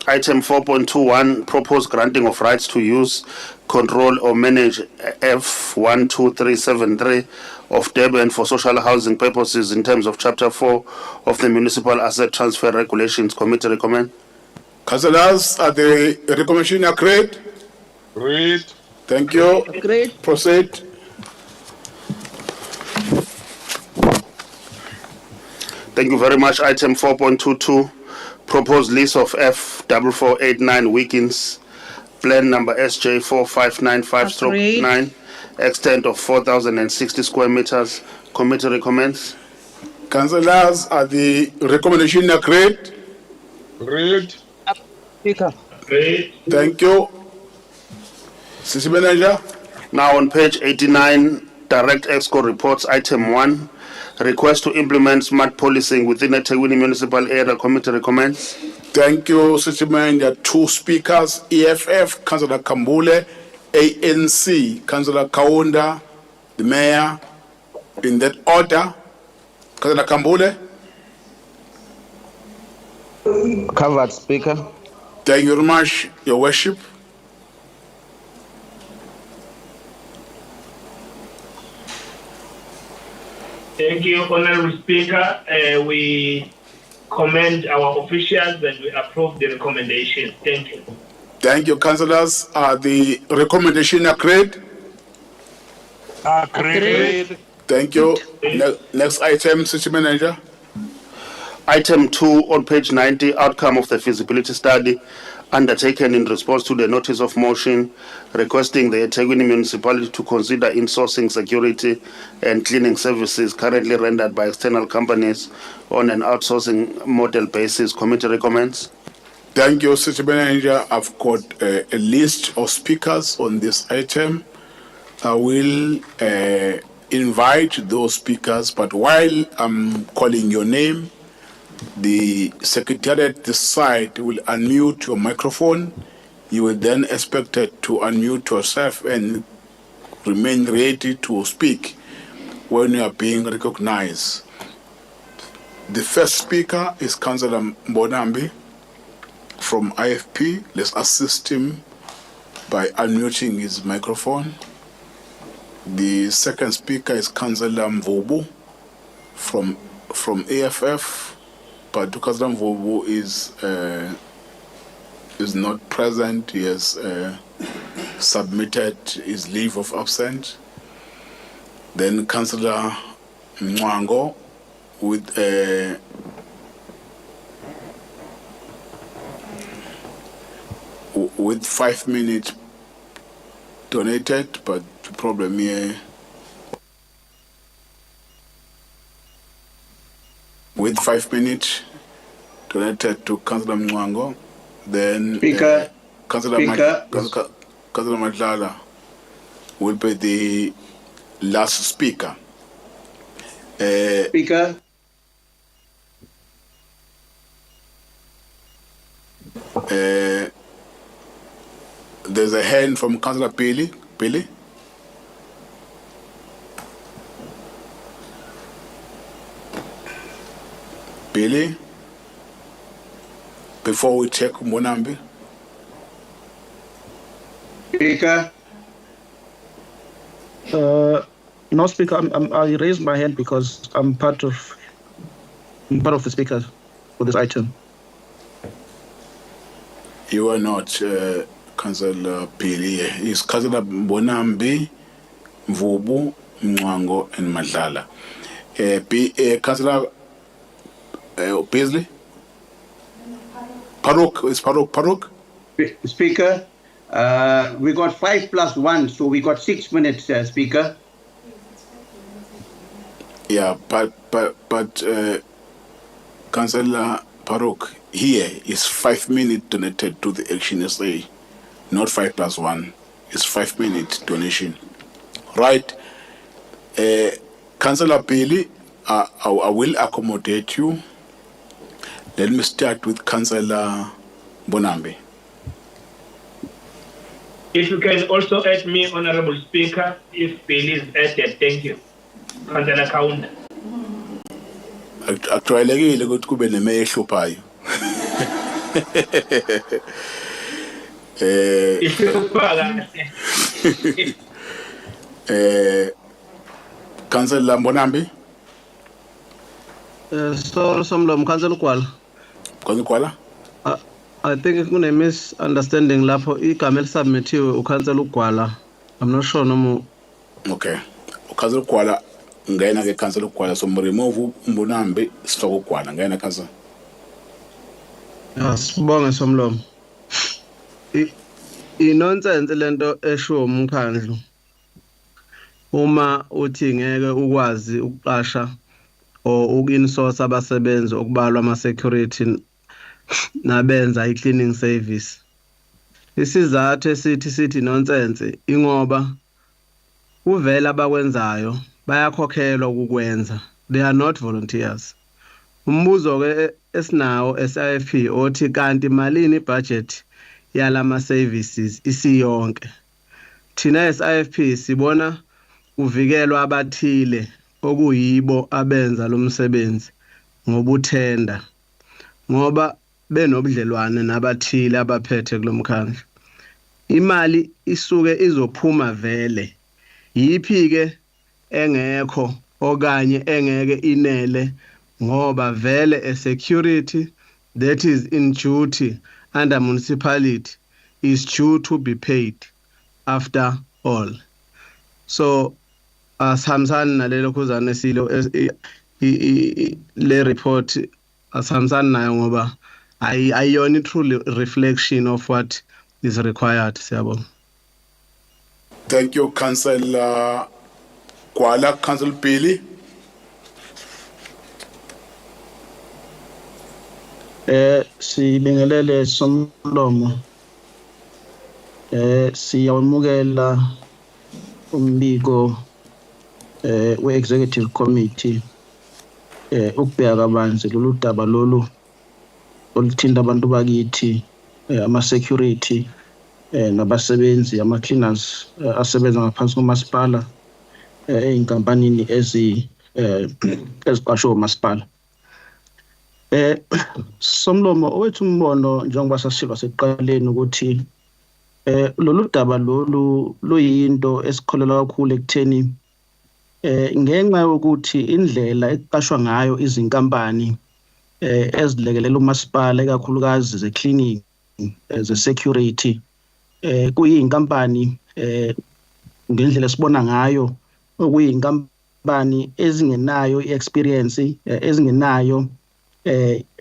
Item 4.21, proposed granting of rights to use, control or manage F12373 of Durban for social housing purposes in terms of Chapter 4 of the Municipal Asset Transfer Regulations. Committee recommend. Councillors, are the recommendation agreed? Great. Thank you. Agreed. Proceed. Thank you very much. Item 4.22, proposed lease of F4489 Weekins, plan number SJ4595/9, extent of 4,060 square meters. Committee recommends. Councillors, are the recommendation agreed? Great. Speaker. Great. Thank you. City Manager. Now on page 89, direct exco reports, item 1, request to implement smart policing within the eThekwini municipal area. Committee recommends. Thank you, City Manager. Two speakers, EFF, Councillor Kambule, ANC, Councillor Kaunda, the Mayor, in that order. Councillor Kambule. Covered, Speaker. Thank you very much, Your Worship. Thank you, Honorable Speaker. We commend our officials and we approve the recommendation. Thank you. Thank you, councillors. Are the recommendation agreed? Agreed. Thank you. Next item, City Manager. Item 2 on page 90, outcome of the feasibility study undertaken in response to the notice of motion requesting the eThekwini municipality to consider insourcing security and cleaning services currently rendered by external companies on an outsourcing model basis. Committee recommends. Thank you, City Manager. I've got a list of speakers on this item. I will invite those speakers, but while I'm calling your name, the secretariat this side will unmute your microphone. You will then expected to unmute yourself and remain ready to speak when you are being recognized. The first speaker is Councillor Mbonambi from IFP. Let's assist him by unmuting his microphone. The second speaker is Councillor Mvubu from AFF, but Councillor Mvubu is not present. He has submitted his leave of absence. Then Councillor Mwango with 5 minutes donated, but the problem here with 5 minutes donated to Councillor Mwango. Then Councillor Madlala will be the last speaker. Speaker. There's a hand from Councillor Pili. Pili? Pili? Before we check Monambi. Speaker. No, Speaker. I raised my hand because I'm part of the speakers for this item. You are not Councillor Pili. It's Councillor Bonambi, Mvubu, Mwango, and Madlala. Councillor Paisley? Parok, is Parok? Speaker, we got 5 plus 1, so we got 6 minutes, Speaker. Yeah, but Councillor Parok, here is 5 minutes donated to the Action SA, not 5 plus 1. It's 5 minutes donation. Right? Councillor Bailey, I will accommodate you. Let me start with Councillor Bonambi. If you can also add me, Honorable Speaker, if Bailey is added, thank you. Councillor Kaunda. Actually, I got to be the mayor shopai. Councillor Bonambi. So Councillor Kwala. I think it's a misunderstanding lapho igamel submitiwe uCouncillor Ugwala. I'm not sure no more. Okay. Councillor Kwala ngena ke Councillor Kwala so remove Mbonambi stop Kwala ngena Councillor. Sibonge somlomo. Inonsense lento esho umkhandlu. Uma uthi ngeke ukwazi ukuqasha or ukinsource abasebenzi okubalwa ama security nabenza i-cleaning service. Isizathu esithi nonsense ingoba uvela abakwenzayo bayakhokhelwa ukukwenza. They are not volunteers. Umbuzo ke esinawo SIFP othi kanti malini budget yalama services isiyonke. Thina SIFP sibona uvikelwa abathile okuyibo abenza lo msebenzi ngobuthenda ngoba benobudlelwane nabathile abaphethe kulomkhandlu. Imali isuke izophuma vele. Yiphi ke engekho okanye engeke inele ngoba vele a security that is in duty under municipality is due to be paid after all. So asihambisani nalelo khuzane silo le report asihambisani nayo ngoba ayiyona true reflection of what is required. Siyabonga. Thank you, Councillor Kwala. Councillor Pili. Sibingelele somlomo. Siyamukela umbiko we-executive committee ukubheka kabanzi lolu daba lolu oluthinta abantu bakithi ama-security nabasebenzi ama-cleaners asebenza ngaphansi komasipala ey'nkampanini eziqashwe umasipala. Somlomo owethu umbono njengoba sasishilo sekuqaleni ukuthi lolu daba lolu luyinto esikholelwa kakhulu ekutheni ngenxa yokuthi indlela ekuqashwa ngayo izinkampani ezilekelela umasipala ikakhulukazi ze-cleaning ze-security kuyinkampani ngendlela esibona ngayo okuyinkampani ezingenayo i-experience ezingenayo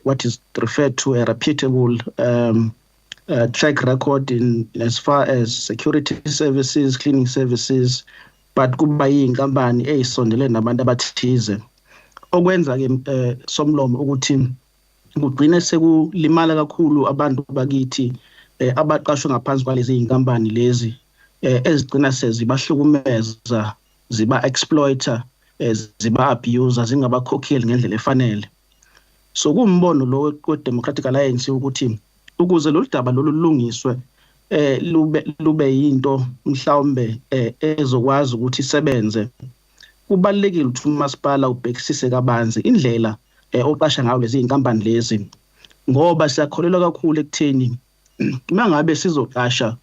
what is referred to a reputable track record in as far as security services, cleaning services, but kuba yinkampani eyisondele nabantu abathize okwenza-ke Somlomo ukuthi kugcine sekulimala kakhulu abantu bakithi abaqashwe ngaphansi kwalezi iy'nkampani lezi ezigcina sezibahlukumeza ziba-exploiter ziba-abuser zingabakhokheli ngendlela efanele. So kuwumbono lo we-Democratic Alliance ukuthi ukuze lolu daba lolu lulungiswe lube yinto mhlawumbe ezokwazi ukuthi isebenze, kubalulekile ukuthi umasipala ubhekisise kabanzi indlela oqasha ngayo lezi iy'nkampani lezi, ngoba siyakholelwa kakhulu ekutheni uma ngabe sizoqasha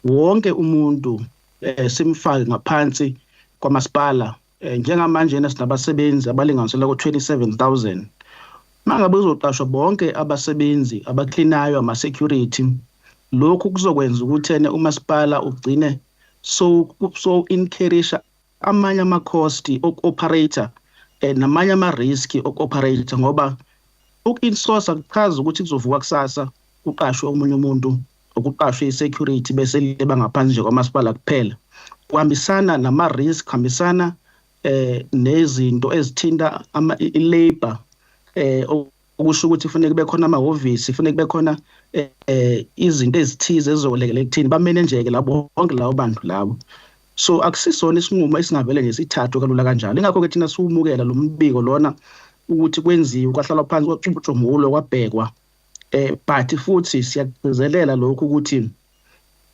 wonke umuntu simfake ngaphansi kwamasipala njengamanje sinabasebenzi abalinganiselwa ku-27,000. Uma ngabe uzoqashwa bonke abasebenzi abacleanayo ama-security, lokhu kuzokwenza ukuthi umasipala ugcine so incurrisha amanye ama-cost ok-operator namanye ama-risk ok-operator, ngoba uku-insource akuchazi ukuthi kuzovuka kusasa kuqashwe omunye umuntu okuqashwe i-security bese liba ngaphansi nje kwamasipala kuphela. Kuhambisana nama-risk, kuhambisana nezinto ezithinta i-labor okusho ukuthi kufanele kube khona amahhovisi, kufanele kube khona izinto ezithize ezizolekelela ekuthini bamenenjeke labo bonke labo bantu labo. So akusisona isinqumo esingavele ngesithathu kalula kanjalo. Ingakho-ke thina siwumukela lo mbiko lona ukuthi kwenziwe kwahlalwa phansi kwacubutshungulwa kwabhekwa, but futhi siyagcizelela lokhu ukuthi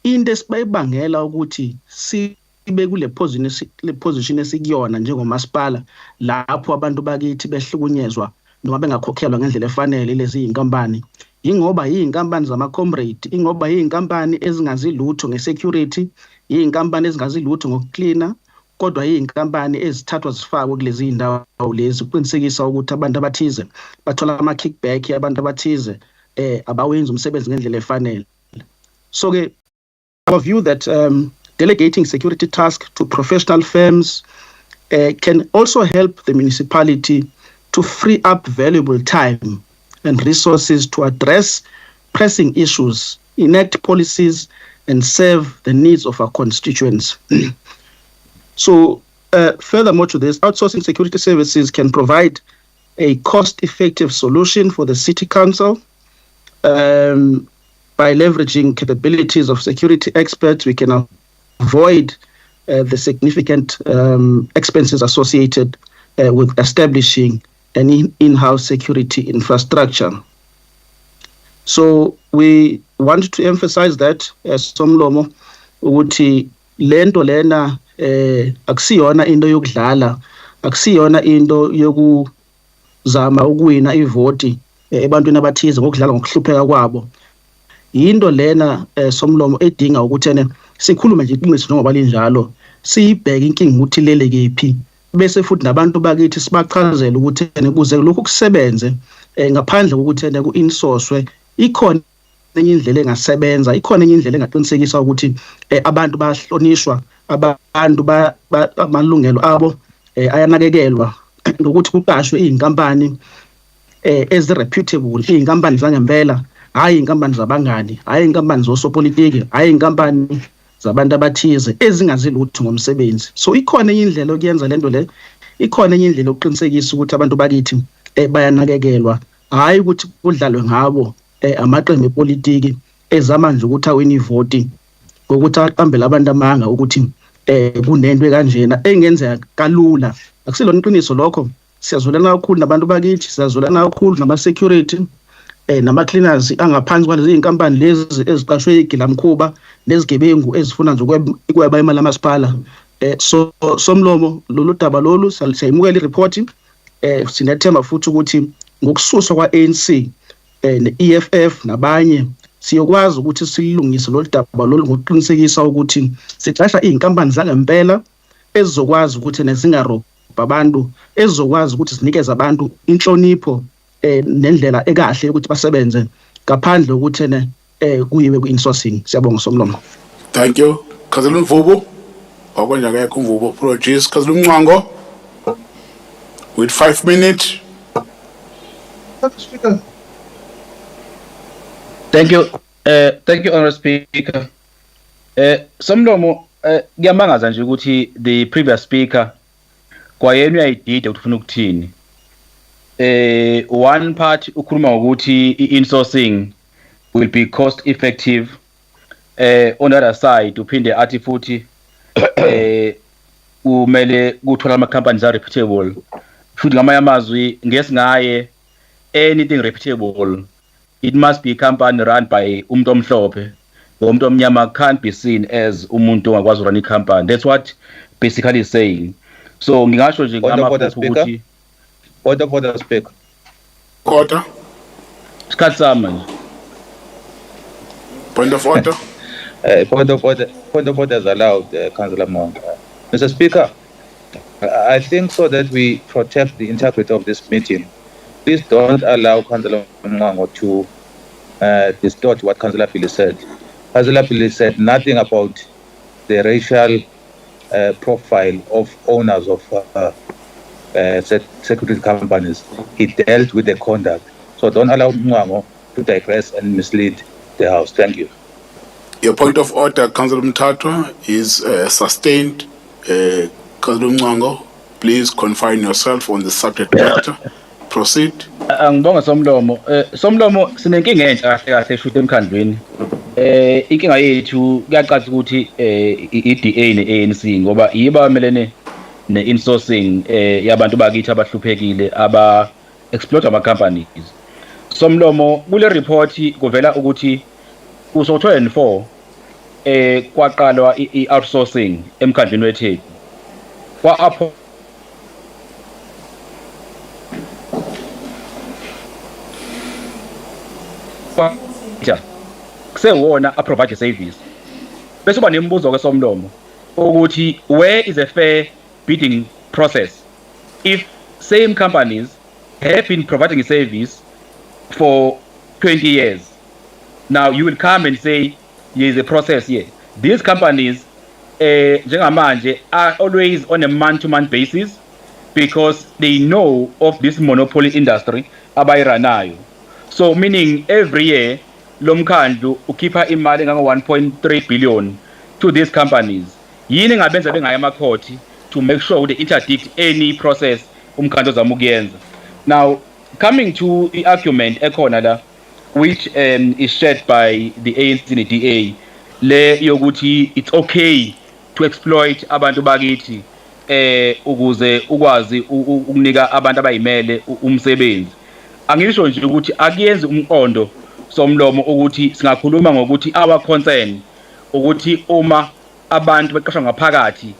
into esibayibangela ukuthi sibe kule position esikuyona njengomasipala lapho abantu bakithi behlukunyezwa noma bengakhokhelwa ngendlela efanele lezi iy'nkampani, ingoba iy'nkampani zama-comrade, ingoba iy'nkampani ezingazi lutho nge-security, iy'nkampani ezingazi lutho ngokuklina, kodwa iy'nkampani ezithathwa zifakwe kulezi iy'ndawo lezi ukuqinisekisa ukuthi abantu abathize bathola ama-kickback, abantu abathize abawenza umsebenzi ngendlela efanele. So-ke our view that delegating security tasks to professional firms can also help the municipality to free up valuable time and resources to address pressing issues, enact policies, and serve the needs of our constituents. So, furthermore to this, outsourcing security services can provide a cost-effective solution for the City Council. By leveraging capabilities of security experts, we can avoid the significant expenses associated with establishing an in-house security infrastructure. So we want to emphasize that as Somlomo ukuthi lento lena akusiyona into yokudlala, akusiyona into yokuzama ukuwina ivoti ebantwini abathize ngokudlala ngokuhlupheka kwabo. Into lena Somlomo edinga ukuthi sikhulume nje iqiniso njengoba linjalo, siyibheke inkinga ukuthi lele kephi, bese futhi nabantu bakithi sibachazela ukuthi kuze lokhu kusebenze ngaphandle kokuthi ku-insource ikhona enye indlela engasebenza, ikhona enye indlela engaqinisekisa ukuthi abantu bayahlonishwa, abantu amalungelo abo ayanakekelwa, ngokuthi kuqashwe iy'nkampani ezi-reputable, iy'nkampani zangempela, hhayi iy'nkampani zabangani, hhayi iy'nkampani zosopolitiki, hhayi iy'nkampani zabantu abathize ezingazi lutho ngomsebenzi. So ikhona enye indlela yokuyenza lento le, ikhona enye indlela yokuqinisekisa ukuthi abantu bakithi bayanakekelwa, hhayi ukuthi kudlalwe ngabo amaqembu epolitiki ezama nje ukuthi awine ivoti ngokuthi aqambele abantu amanga ukuthi kunento ekanjena engenzeka kalula. Akusilona iqiniso lokho. Siyazwelana kakhulu nabantu bakithi, siyazwelana kakhulu nama-security nama-cleaners angaphansi kwalezi iy'nkampani lezi eziqashwe igilamkhuba nezigebengu ezifuna nje ukweba imali yamasipala. So somlomo lolu daba lolu siyayimukela iripoti. Sinethemba futhi ukuthi ngokususwa kwa-ANC ne-EFF nabanye siyokwazi ukuthi silungise lolu daba lolu ngokuqinisekisa ukuthi siqasha iy'nkampani zangempela ezizokwazi ukuthi nezingarobha abantu, ezizokwazi ukuthi zinikeze abantu inhlonipho nendlela ekahle ukuthi basebenze ngaphandle ukuthi kuyiwe ku-insourcing. Siyabonga somlomo. Thank you. Councillor Mvubu. Okwanja akekho uMvubu, apologies. Councillor Mncwango with 5 minutes. Thank you. Thank you, Honourable Speaker. Somlomo, ngiyamangaza nje ukuthi the previous speaker kwayena uyayidida ukuthi ufuna ukuthini. One part ukhuluma ukuthi i-insourcing will be cost effective. On the other side uphinde athi futhi kumele kuthola ama companies are reputable. Futhi ngamanye amazwi ngesingaye anything reputable, it must be a company run by umuntu omhlophe. Umuntu omnyama can't be seen as umuntu ongakwazi run i-company. That's what basically is saying. So ngingasho nje ngamaphupho ukuthi order speaker. Order. Isikhathi sami manje. Point of order. Point of order is allowed, Councillor Monk. Mr. Speaker, I think so that we protect the integrity of this meeting. Please don't allow Councillor Mwango to distort what Councillor Billy said. Councillor Billy said nothing about the racial profile of owners of security companies. He dealt with the conduct. So don't allow Mwango to digress and mislead the House. Thank you. Your point of order, Councillor Mtatwa, is sustained. Councillor Mncwango, please confine yourself on the subject matter. Proceed. Angibonga somlomo. Somlomo sinenkinga entsha kahle kahle shoot emkhandlweni. Inkinga yethu kuyacaca ukuthi i-DA ne-ANC ngoba yiba amelene ne-insourcing yabantu bakithi abahluphekile aba exploit ama companies. Somlomo kule report kuvela ukuthi kuso 2024 kwaqalwa i-outsourcing emkhandlweni weTheku. Kwa kusewona a provide service. Bese kuba nembuzo ke somlomo ukuthi where is a fair bidding process if same companies have been providing a service for 20 years. Now you will come and say there is a process here. These companies njengamanje are always on a month-to-month basis because they know of this monopoly industry abayiranayo. So meaning every year lo mkhandlu ukhipha imali engango 1.3 billion to these companies. Yini ngabenza bengaya emakhoti to make sure they interdict any process umkhandlu ozama ukuyenza. Now coming to the argument ekhona la which is shared by the ANC and the DA le yokuthi it's okay to exploit abantu bakithi ukuze ukwazi ukunika abantu abayimele umsebenzi. Angisho nje ukuthi akuyenzi umqondo somlomo ukuthi singakhuluma ngokuthi our concern ukuthi uma abantu beqashwa ngaphakathi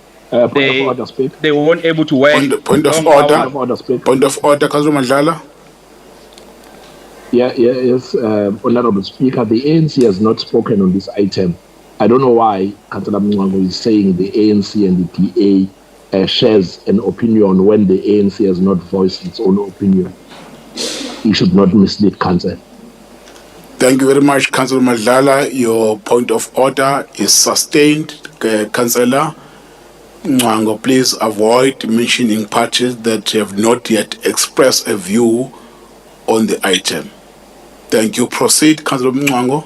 they weren't able to work. Point of order, Councillor Mandlala. Yes, Honourable Speaker, the ANC has not spoken on this item. I don't know why Councillor Mncwango is saying the ANC and the DA shares an opinion when the ANC has not voiced its own opinion. You should not mislead Council. Thank you very much, Councillor Mandlala. Your point of order is sustained. Councillor Mncwango, please avoid mentioning parties that have not yet expressed a view on the item. Thank you. Proceed, Councillor Mncwango.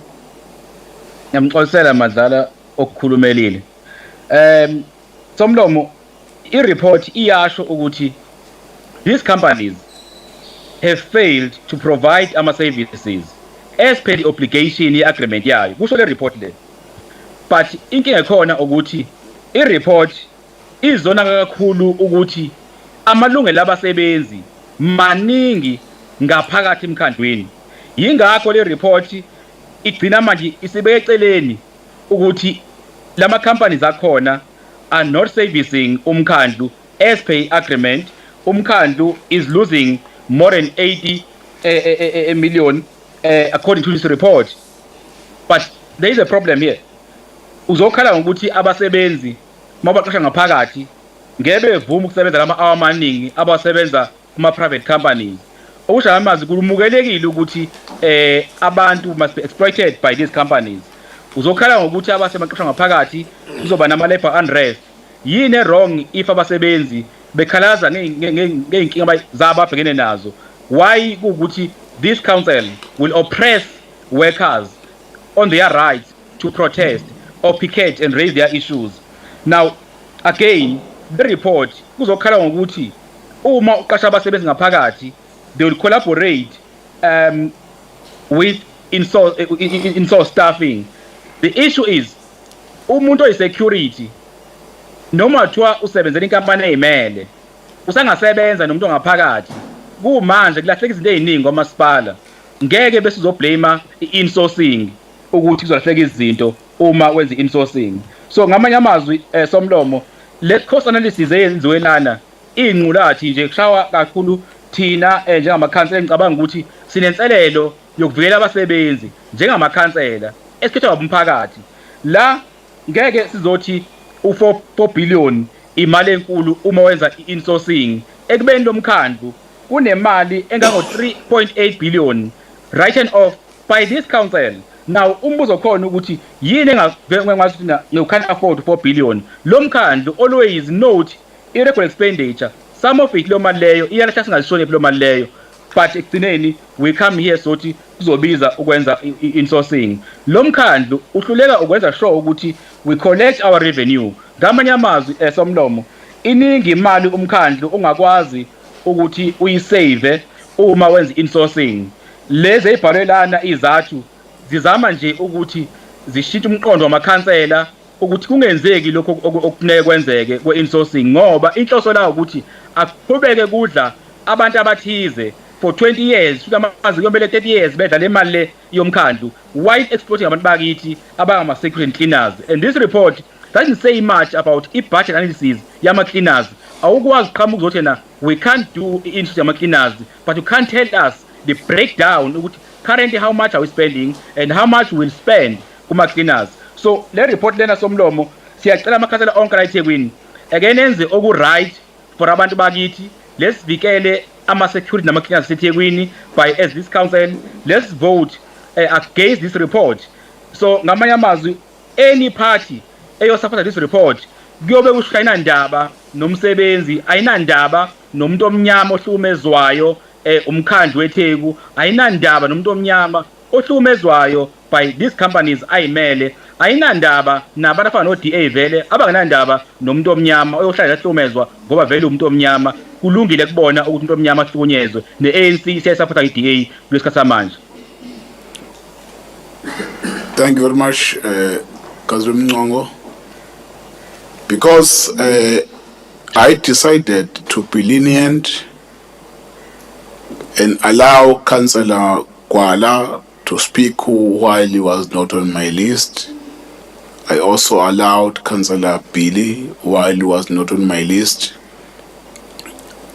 Ngiyamxolisela Mandlala okukhulumelile. Somlomo i-report iyasho ukuthi these companies have failed to provide ama services as per the obligation ye-agreement yayo. Kusho le report le. But inkinga ekhona ukuthi i-report izona kakhulu ukuthi amalungelo abasebenzi maningi ngaphakathi emkhandlweni. Yingakho le report igcina manje isibeke eceleni ukuthi lama companies akhona are not servicing umkhandlu as per agreement. Umkhandlu is losing more than 80 million according to this report. But there is a problem here. Uzokhala ngokuthi abasebenzi mabaqasha ngaphakathi ngeke bevuma ukusebenza lama-hour amaningi abasebenza kuma-private companies. Okusho amazwi kulumukelekile ukuthi abantu must be exploited by these companies. Uzokhala ngokuthi abasemaqasha ngaphakathi kuzoba nama-labor unrest. Yini wrong if abasebenzi bekhalaza ngey'nkinga zababhekene nazo? Why kuwukuthi this council will oppress workers on their rights to protest or picket and raise their issues? Now, again, the report kuzokhala ngokuthi uma uqasha abasebenzi ngaphakathi, they will collaborate with in-source staffing. The issue is umuntu oyi-security noma kuthiwa usebenzela inkampani ey'mele usangasebenza nomuntu ongaphakathi, kumanje kulahleka izinto ey'ningi kwamasipala. Ngeke bese uzoblame i-insourcing ukuthi kuzolahleka izinto uma wenza i-insourcing. So ngamanye amazwi Somlomo, le cost analysis eyenziwe lana iy'nqulathi nje kushawa kakhulu thina njengamakhansela ngicabanga ukuthi sinenselelo yokuvikela abasebenzi njengamakhansela esikhethwa abumphakathi. La ngeke sizothi u4 billion imali enkulu uma wenza i-insourcing. Ekubeni lomkhandlu kunemali engango 3.8 billion written off by this council. Now umbuzo khona ukuthi yini engathi you can't afford 4 billion. Lo mkhandlu always note irregular expenditure. Some of it lo mali leyo iyalahla singazishoni lo mali leyo, but ekugcineni we come here sothi kuzobiza ukwenza i-insourcing. Lo mkhandlu uhluleka ukwenza sure ukuthi we collect our revenue. Ngamanye amazwi Somlomo, iningi imali umkhandlu ungakwazi ukuthi uyisave uma wenza i-insourcing. Lezi ezibhalelana izathu zizama nje ukuthi zishintshe umqondo wamakhansela ukuthi kungenzeki lokho okufuneka kwenzeke kwe-insourcing, ngoba inhloso la ukuthi aqhubeke kudla abantu abathize for 20 years, futhi amazi kuyomele 30 years bedla le mali le yomkhandlu while exploiting abantu bakithi abangama-security and cleaners. And this report doesn't say much about i-budget analysis yama-cleaners. Awukwazi uqhamuka uzothi yena we can't do i-insourcing yama-cleaners, but you can't tell us the breakdown ukuthi currently how much are we spending and how much we'll spend kuma-cleaners. So le report lena Somlomo siyacela amakhansela onke la eThekwini again enze oku-right for abantu bakithi. Let's vikele ama-security nama-cleaners eThekwini by as this council. Let's vote against this report. So ngamanye amazwi any party eyosupporta this report kuyobe kusho ayinandaba nomsebenzi, ayinandaba nomuntu omnyama ohlukumezwayo umkhandlu weTheku, ayinandaba nomuntu omnyama ohlukumezwayo by these companies ayimele, ayinandaba nabantu afana no-DA vele abangenandaba nomuntu omnyama oyohlala ehlukumezwa ngoba vele umuntu omnyama. Kulungile kubona ukuthi umuntu omnyama ahlukunyezwe. Ne-ANC siyayisupporta i-DA kulesikhathi samanje. Thank you very much, Councillor Mncongo. Because I decided to be lenient and allow Councillor Kwala to speak while he was not on my list. I also allowed Councillor Billy while he was not on my list.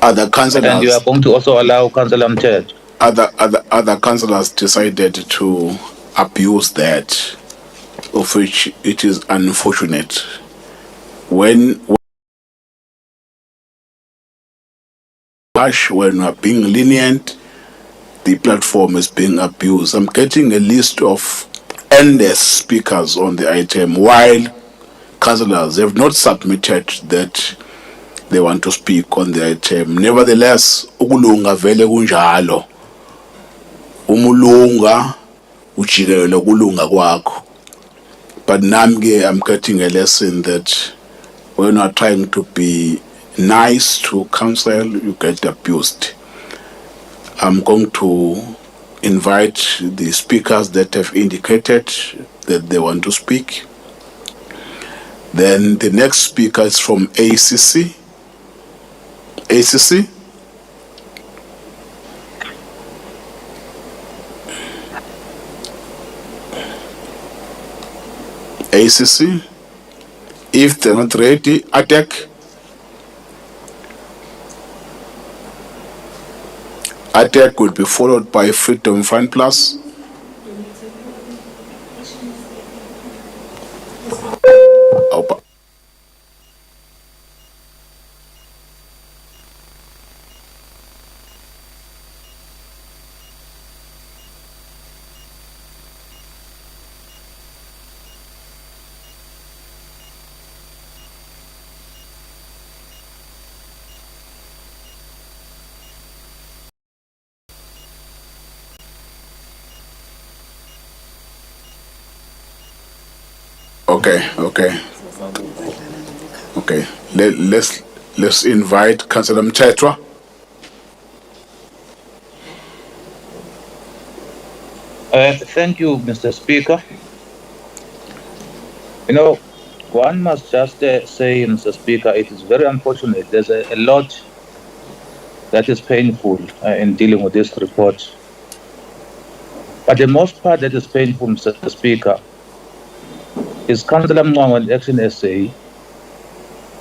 Other councillors, and you are going to also allow Councillor Mthetho. Other councillors decided to abuse that, of which it is unfortunate. When we are being lenient, the platform is being abused. I'm getting a list of endless speakers on the item, while councillors have not submitted that they want to speak on the item. Nevertheless, ukulunga vele kunjalo. Umulunga ujikelele kulunga kwakho. But namke, I'm getting a lesson that when you are trying to be nice to council, you get abused. I'm going to invite the speakers that have indicated that they want to speak. Then the next speaker is from ACC. ACC. ACC. If they're not ready, attack. Attack will be followed by Freedom Front Plus. Okay. Let's invite Councillor Mchetwa. Thank you, Mr. Speaker. You know, one must just say, Mr. Speaker, it is very unfortunate. There's a lot that is painful in dealing with this report. But the most part that is painful, Mr. Speaker, is Councillor Mngwangwa Action SA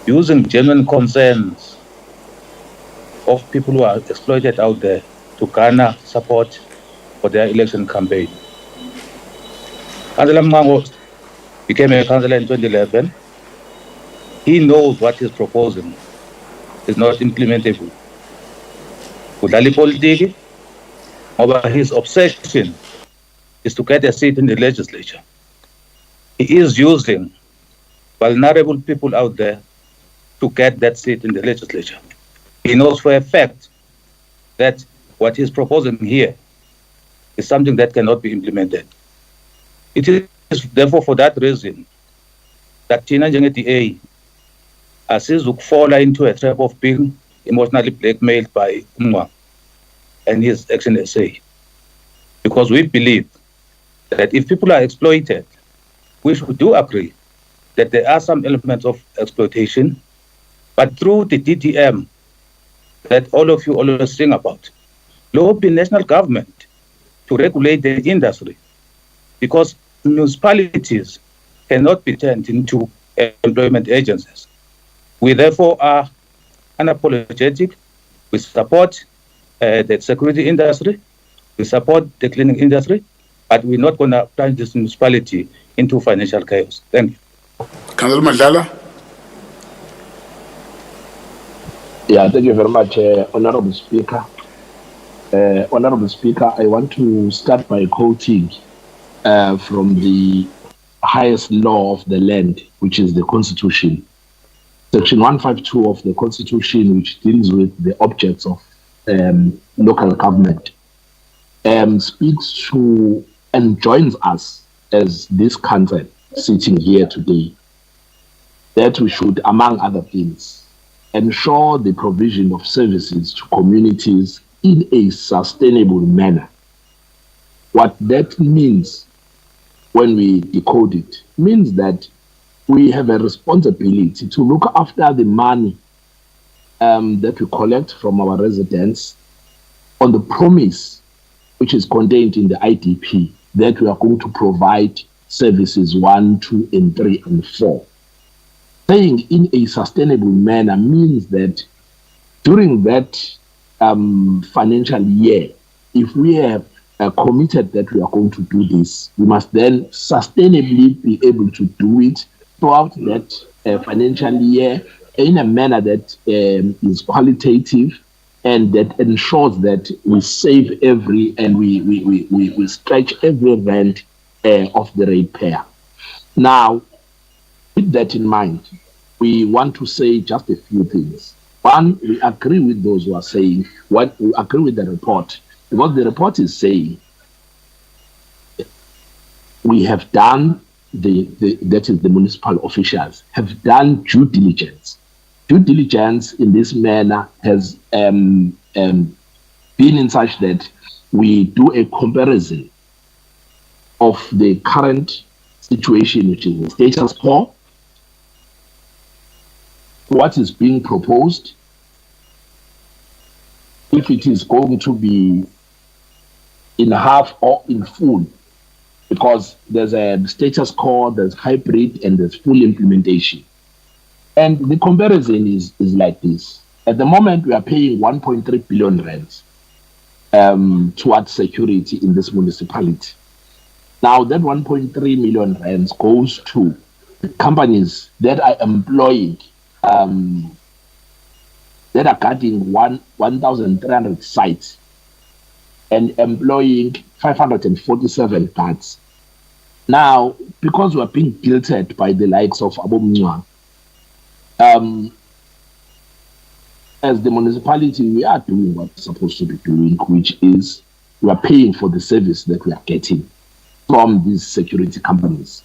using genuine concerns of people who are exploited out there to garner support for their election campaign. Councillor Mngwangwa became a councillor in 2011. He knows what he's proposing is not implementable. His obsession is to get a seat in the legislature. He is using vulnerable people out there to get that seat in the legislature. He knows for a fact that what he's proposing here is something that cannot be implemented. It is therefore for that reason that Tina DA fall into a trap of being emotionally blackmailed by Mngwangwa and his Action SA. Because we believe that if people are exploited, which we do agree that there are some elements of exploitation, but through the DTM that all of you always sing about, lobby national government to regulate the industry, because municipalities cannot be turned into employment agencies. We therefore are unapologetic. We support the security industry, we support the cleaning industry, but we're not going to plunge this municipality into financial chaos. Thank you. Councillor Mandala. Yeah, thank you very much, Honorable Speaker. Honorable Speaker, I want to start by quoting from the highest law of the land, which is the Constitution. Section 152 of the Constitution, which deals with the objects of local government, speaks to and joins us as this country sitting here today, that we should, among other things, ensure the provision of services to communities in a sustainable manner. What that means, when we decode it, means that we have a responsibility to look after the money that we collect from our residents on the promise which is contained in the IDP that we are going to provide services 1, 2, and 3, and 4. Saying in a sustainable manner means that during that financial year, if we have committed that we are going to do this, we must then sustainably be able to do it throughout that financial year in a manner that is qualitative and that ensures that we save every and we stretch every rand of the ratepayer. Now, with that in mind, we want to say just a few things. One, we agree with those who are saying, we agree with the report, because the report is saying we have done, that is the municipal officials, have done due diligence. Due diligence in this manner has been in such that we do a comparison of the current situation, which is the status quo, what is being proposed, if it is going to be in half or in full, because there's a status quo, there's hybrid, and there's full implementation. And the comparison is like this. At the moment, we are paying 1.3 billion rands towards security in this municipality. Now, that 1.3 million rands goes to the companies that are employing, that are guarding 1,300 sites and employing 547 guards. Now, because we are being guilted by the likes of Abu Mnwa, as the municipality, we are doing what we're supposed to be doing, which is we are paying for the service that we are getting from these security companies.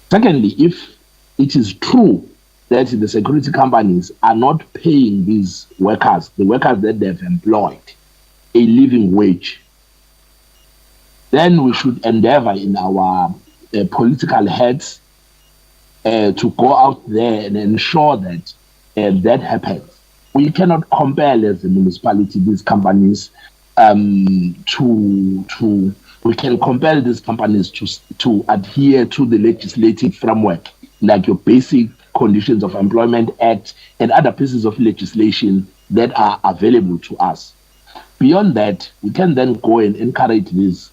Secondly, if it is true that the security companies are not paying these workers, the workers that they've employed, a living wage, then we should endeavor in our political heads to go out there and ensure that that happens. We cannot compel as a municipality these companies we can compel these companies to adhere to the legislative framework, like your Basic Conditions of Employment Act and other pieces of legislation that are available to us. Beyond that, we can then go and encourage these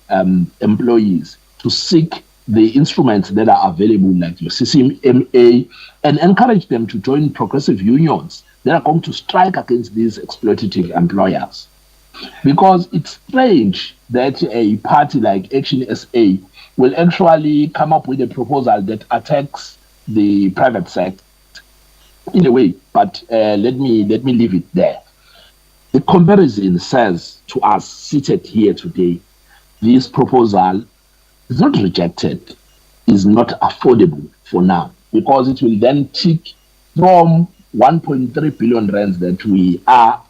employees to seek the instruments that are available, like your CCMA, and encourage them to join progressive unions that are going to strike against these exploitative employers. Because it's strange that a party like Action SA will actually come up with a proposal that attacks the private sector in a way, but let me leave it there. The comparison says to us seated here today, this proposal is not rejected, is not affordable for now, because it will then tick from 1.3 billion rands that we are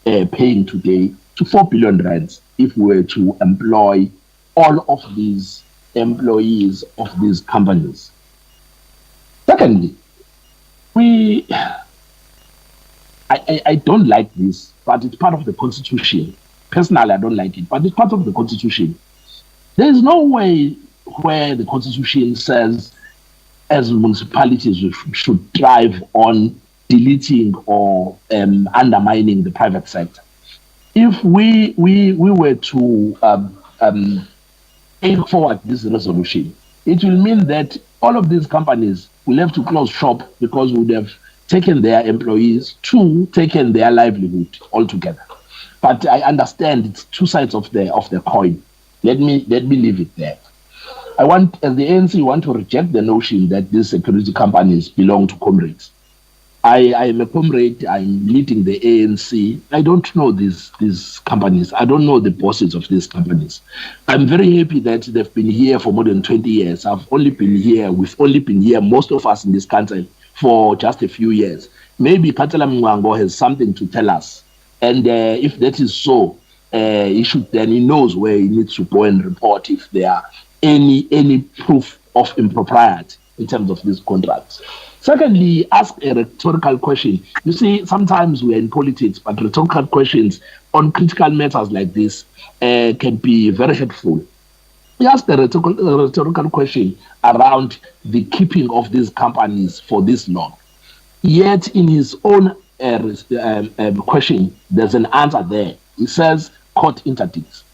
paying today to 4 billion rands if we were to employ all of these employees of these companies. Secondly, I don't like this, but it's part of the Constitution. Personally, I don't like it, but it's part of the Constitution. There is no way where the Constitution says as municipalities we should thrive on deleting or undermining the private sector. If we were to take forward this resolution, it will mean that all of these companies will have to close shop because we would have taken their employees, taken their livelihood altogether. But I understand it's two sides of the coin. Let me leave it there. I want, as the ANC, want to reject the notion that these security companies belong to comrades. I am a comrade. I'm leading the ANC. I don't know these companies. I don't know the bosses of these companies. I'm very happy that they've been here for more than 20 years. We've only been here, most of us in this country, for just a few years. Maybe Katala Mwango has something to tell us. And if that is so, he knows where he needs to go and report if there are any proof of impropriety in terms of these contracts. Secondly, ask a rhetorical question. You see, sometimes we're in politics, but rhetorical questions on critical matters like this can be very helpful. He asked a rhetorical question around the keeping of these companies for this long. Yet in his own question, there's an answer there. He says, court interdicts.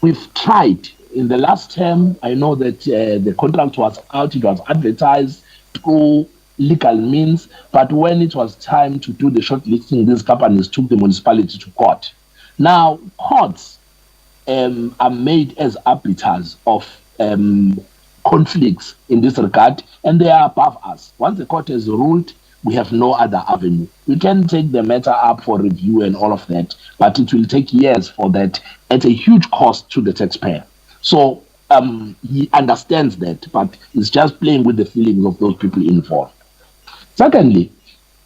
We've tried. In the last term, I know that the contract was out, it was advertised through legal means, but when it was time to do the shortlisting, these companies took the municipality to court. Now, courts are made as arbiters of conflicts in this regard, and they are above us. Once the court has ruled, we have no other avenue. We can take the matter up for review and all of that, but it will take years for that at a huge cost to the taxpayer. So he understands that, but he's just playing with the feelings of those people involved. Secondly,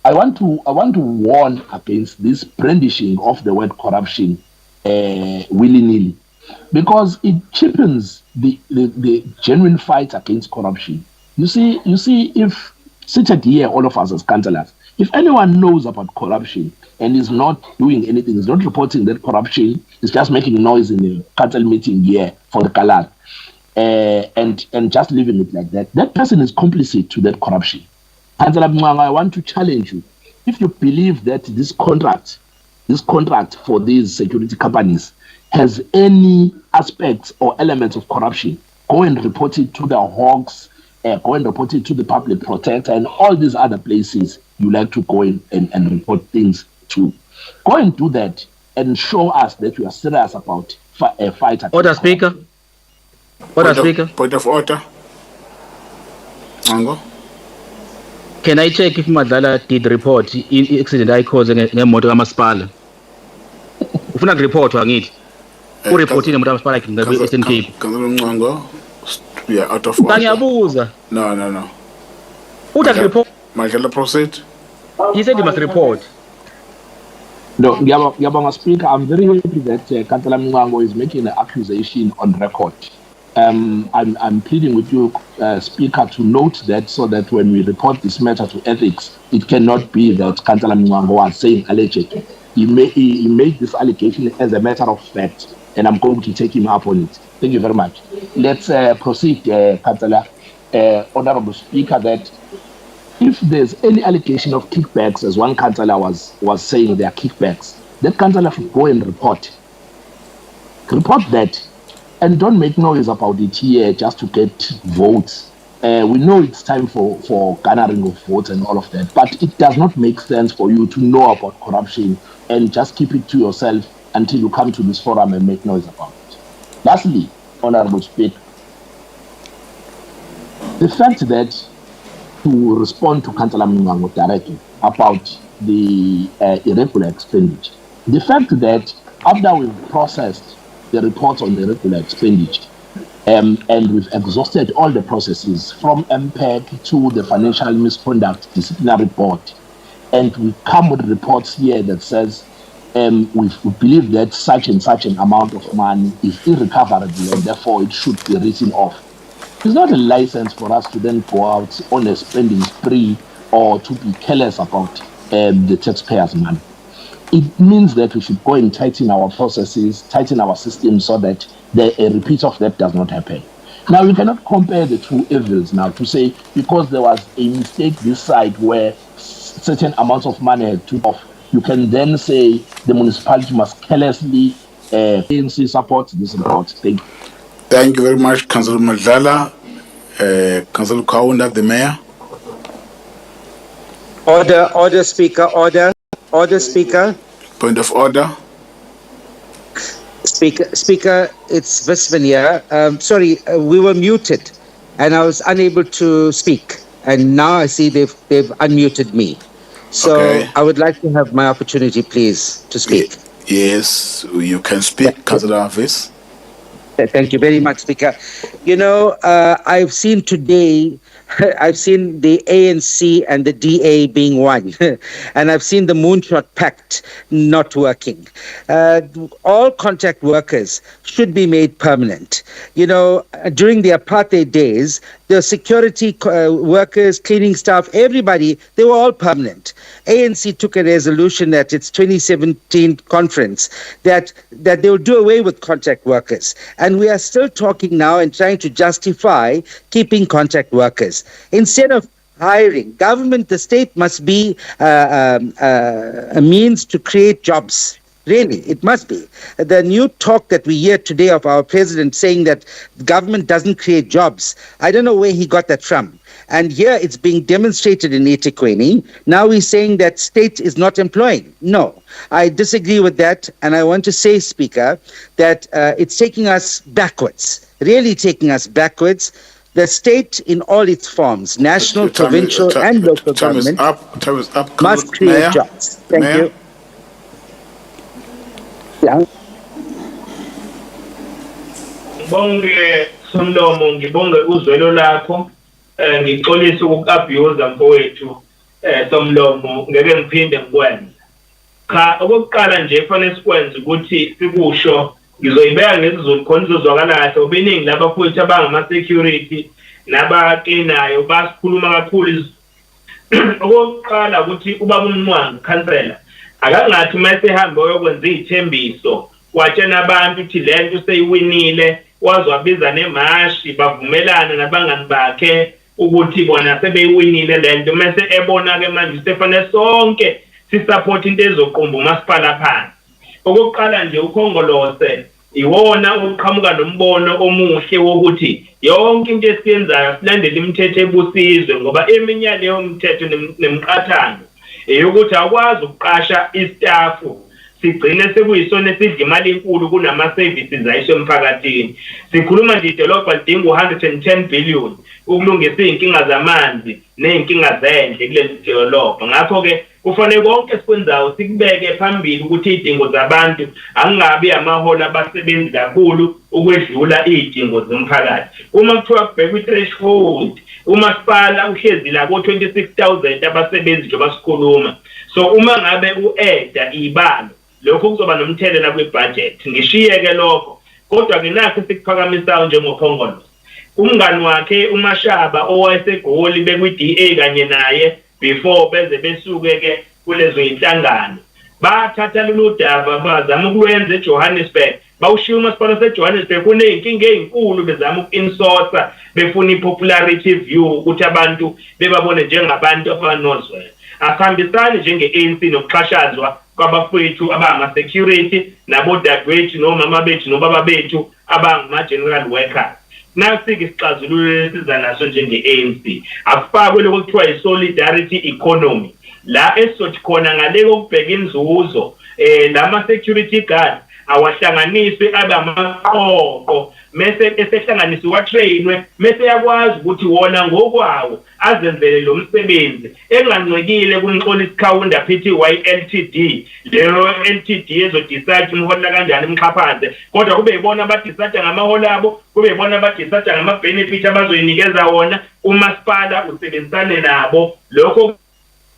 I want to warn against this brandishing of the word corruption willy-nilly, because it cheapens the genuine fight against corruption. You see, if seated here, all of us as councillors, If anyone knows about corruption and is not doing anything, is not reporting that corruption, is just making noise in the council meeting here for the Kalar, and just leaving it like that, that person is complicit to that corruption. Councillor Mnganga, I want to challenge you. If you believe that this contract for these security companies has any aspects or elements of corruption, go and report it to the Hawks, go and report it to the Public Protector and all these other places you like to go in and report things to. Go and do that and show us that you are serious about a fight. Order, Speaker. Order, Speaker. Point of order. Ango. Can I check if Madlala did report in accident I caused ngemoto kamasipala? Ufuna report wangithi. Ureport in moto kamasipala in Eastern Cape. We are out of order. Ngiyabuza. No. Uthi report. Madlala, proceed. He said he must report. No, Ngiyabonga Speaker, I'm very happy that Councillor Mnganga is making an accusation on record. I'm pleading with you, Speaker, to note that so that when we report this matter to ethics, it cannot be that Councillor Mnganga was saying allegedly. He made this allegation as a matter of fact, and I'm going to take him up on it. Thank you very much. Let's proceed, Councillor. Honorable Speaker, that if there's any allegation of kickbacks, as one councillor was saying there are kickbacks, that councillor should go and report that. And don't make noise about it here just to get votes. We know it's time for garnering of votes and all of that, but it does not make sense for you to know about corruption and just keep it to yourself until you come to this forum and make noise about it. Lastly, Honorable Speaker, the fact that to respond to Councillor Mnganga directly about the irregular expenditure, the fact that after we've processed the reports on the irregular expenditure, and we've exhausted all the processes from MPEC to the Financial Misconduct Disciplinary Board, and we come with reports here that says we believe that such and such an amount of money is irrecoverable and therefore it should be written off. It's not a license for us to then go out on a spending spree or to be careless about the taxpayers' money. It means that we should go and tighten our processes, tighten our systems so that a repeat of that does not happen. Now, we cannot compare the two evils now to say because there was a mistake this side where certain amounts of money had to off, you can then say the municipality must carelessly ANC support this report. Thank you. Thank you very much, Councillor Madlala. Councillor Kaunda, the Mayor. Order, Speaker, order, Speaker. Point of order. Speaker, it's Visman here. Sorry, we were muted, and I was unable to speak. And now I see they've unmuted me. So okay. I would like to have my opportunity, please, to speak. Yes, you can speak, Councillor Hafiz. Thank you very much, Speaker. You know, I've seen today, I've seen the ANC and the DA being one, and I've seen the Moonshot Pact not working. All contract workers should be made permanent. You know, during the apartheid days, the security workers, cleaning staff, everybody, they were all permanent. ANC took a resolution at its 2017 conference that they will do away with contract workers. And we are still talking now and trying to justify keeping contract workers. Instead of hiring, government, the state must be a means to create jobs. Really, it must be. The new talk that we hear today of our president saying that government doesn't create jobs, I don't know where he got that from. And here it's being demonstrated in eThekwini. Now he's saying that state is not employing. No, I disagree with that. And I want to say, Speaker, that it's taking us backwards, really taking us backwards. The state in all its forms, national, provincial, and local government, must create jobs. Thank you. Ngibonge Somlomo, ngibonge uzwelo lakho, ngixolisa ukukabhiyoza mfowethu Somlomo, ngeke ngiphinde ngikwenze. Cha, okokuqala nje kufanele sikwenze ukuthi sikusho ngizoyibeka ngesizulu khona izozwakala kahle obeningi labafowethu abangama security nabakenayo basikhuluma kakhulu okokuqala ukuthi ubaba uMnqwangu councillor akangathi mase hambe uyokwenza izithembiso watshena abantu ukuthi lento seyiwinile wazwabiza nemashi bavumelana nabangani bakhe ukuthi bona sebeyiwinile lento mase ebona ke manje Stefane sonke sisupport into ezoqumba umasipala phansi okokuqala nje ukhongolose iwona uqhamuka nombono omuhle wokuthi yonke into esiyenzayo silandele imithetho ebusizwe ngoba eminyaka leyo mthetho nemiqathango eyokuthi akwazi ukuqasha istaff sigcine sekuyisona esidla imali enkulu kunama services ayisho emphakathini sikhuluma nje idolobha lidinga 110 billion ukulungisa izinkinga zamanzi nezinkinga zendle kuleli dolobha ngakho ke kufanele konke esikwenzayo sikubeke phambili ukuthi izidingo zabantu angabi amaholo abasebenzi kakhulu ukwedlula izidingo zomphakathi uma kuthiwa kubhekwa i-threshold umasipala uhlezi la ko-26,000 abasebenzi njengoba sikhuluma so uma ngabe u-eda ibalo lokho kuzoba nomthelela kwi-budget ngishiyeke lokho kodwa ke nakho sikuphakamisayo njengokhongolose umngani wakhe uMashaba owayesegoli bekwi-DA kanye naye before beze besuke ke kulezo inhlangano bathatha lolu daba bazama ukwenza eJohannesburg bawushiya umasipala seJohannesburg kuneyinkinga ezinkulu bezama ukinsosa befuna ipopularity view ukuthi abantu bebabone njengabantu abanozwela asihambisani njenge-ANC nokuxhashazwa kwabafowethu abangama security nabodadewethu nomama bethu nobaba bethu abangama general workers nasike isixazululo esiza naso njenge-ANC akufakwe lokho kuthiwa i-solidarity economy la esizothi khona ngale kokubheka inzuzo lama security guards awahlanganiswe abe amaqoqo mase esehlanganisiwe watrainwe mase yakwazi ukuthi wona ngokwawo azenzele lo msebenzi engancwekile kumxola isikhawunda phethe YLTD leyo LTD ezodecide umhola kanjani imxhaphaze kodwa kube yibona abadecide ngamaholo abo kube yibona abadecide ngama benefit abazoyinikeza wona umasipala usebenzisane nabo lokho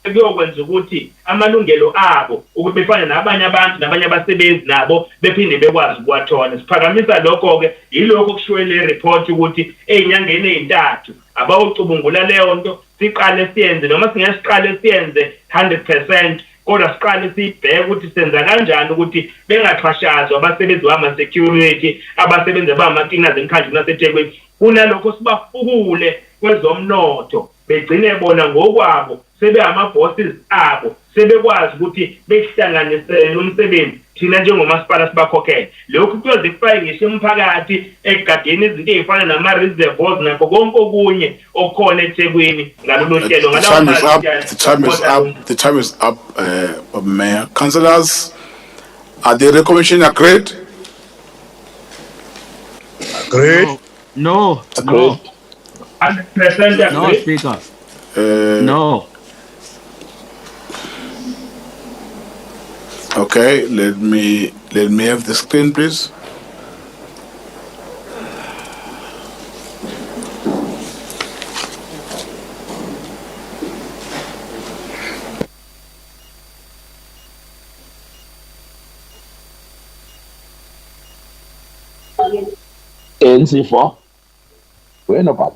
kuyokwenza ukuthi amalungelo abo ukuthi befana nabanye abantu nabanye abasebenzi nabo bephinde bekwazi ukuwathola siphakamisa lokho ke yilokho kushiwo le report ukuthi ezinyangeni ezintathu abawucubungula leyo nto siqale siyenze noma singesiqale siyenze 100% kodwa siqale sibheke ukuthi senza kanjani ukuthi bengaxhashazwa abasebenzi bama security abasebenzi bama-cleaners emkhandlwini waseThekwini kunalokho sibafukule kwezomnotho begcine bona ngokwabo sebe ama-bosses abo sebekwazi ukuthi behlanganisele umsebenzi thina njengomasipala sibakhokhele lokhu kuyoze kufake ngisho umphakathi ekugadeni izinto ezifana nama-reservoirs nakho konke okunye okukhona eThekwini ngalolu hlelo The time is up, Mayor. Councillors, are the recommendation agreed? Agreed. No. Agreed. 100% No, agreed. Speaker. No. Okay, let me have the screen, please. ANC4. Where nobody.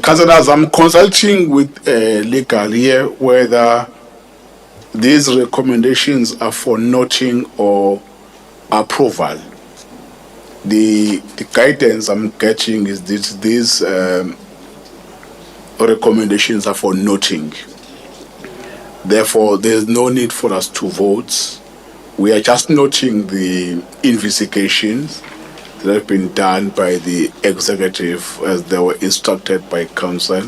Councillors, I'm consulting with legal here whether these recommendations are for noting or approval. The guidance I'm getting is these recommendations are for noting. Therefore, there's no need for us to vote. We are just noting the investigations that have been done by the executive as they were instructed by council.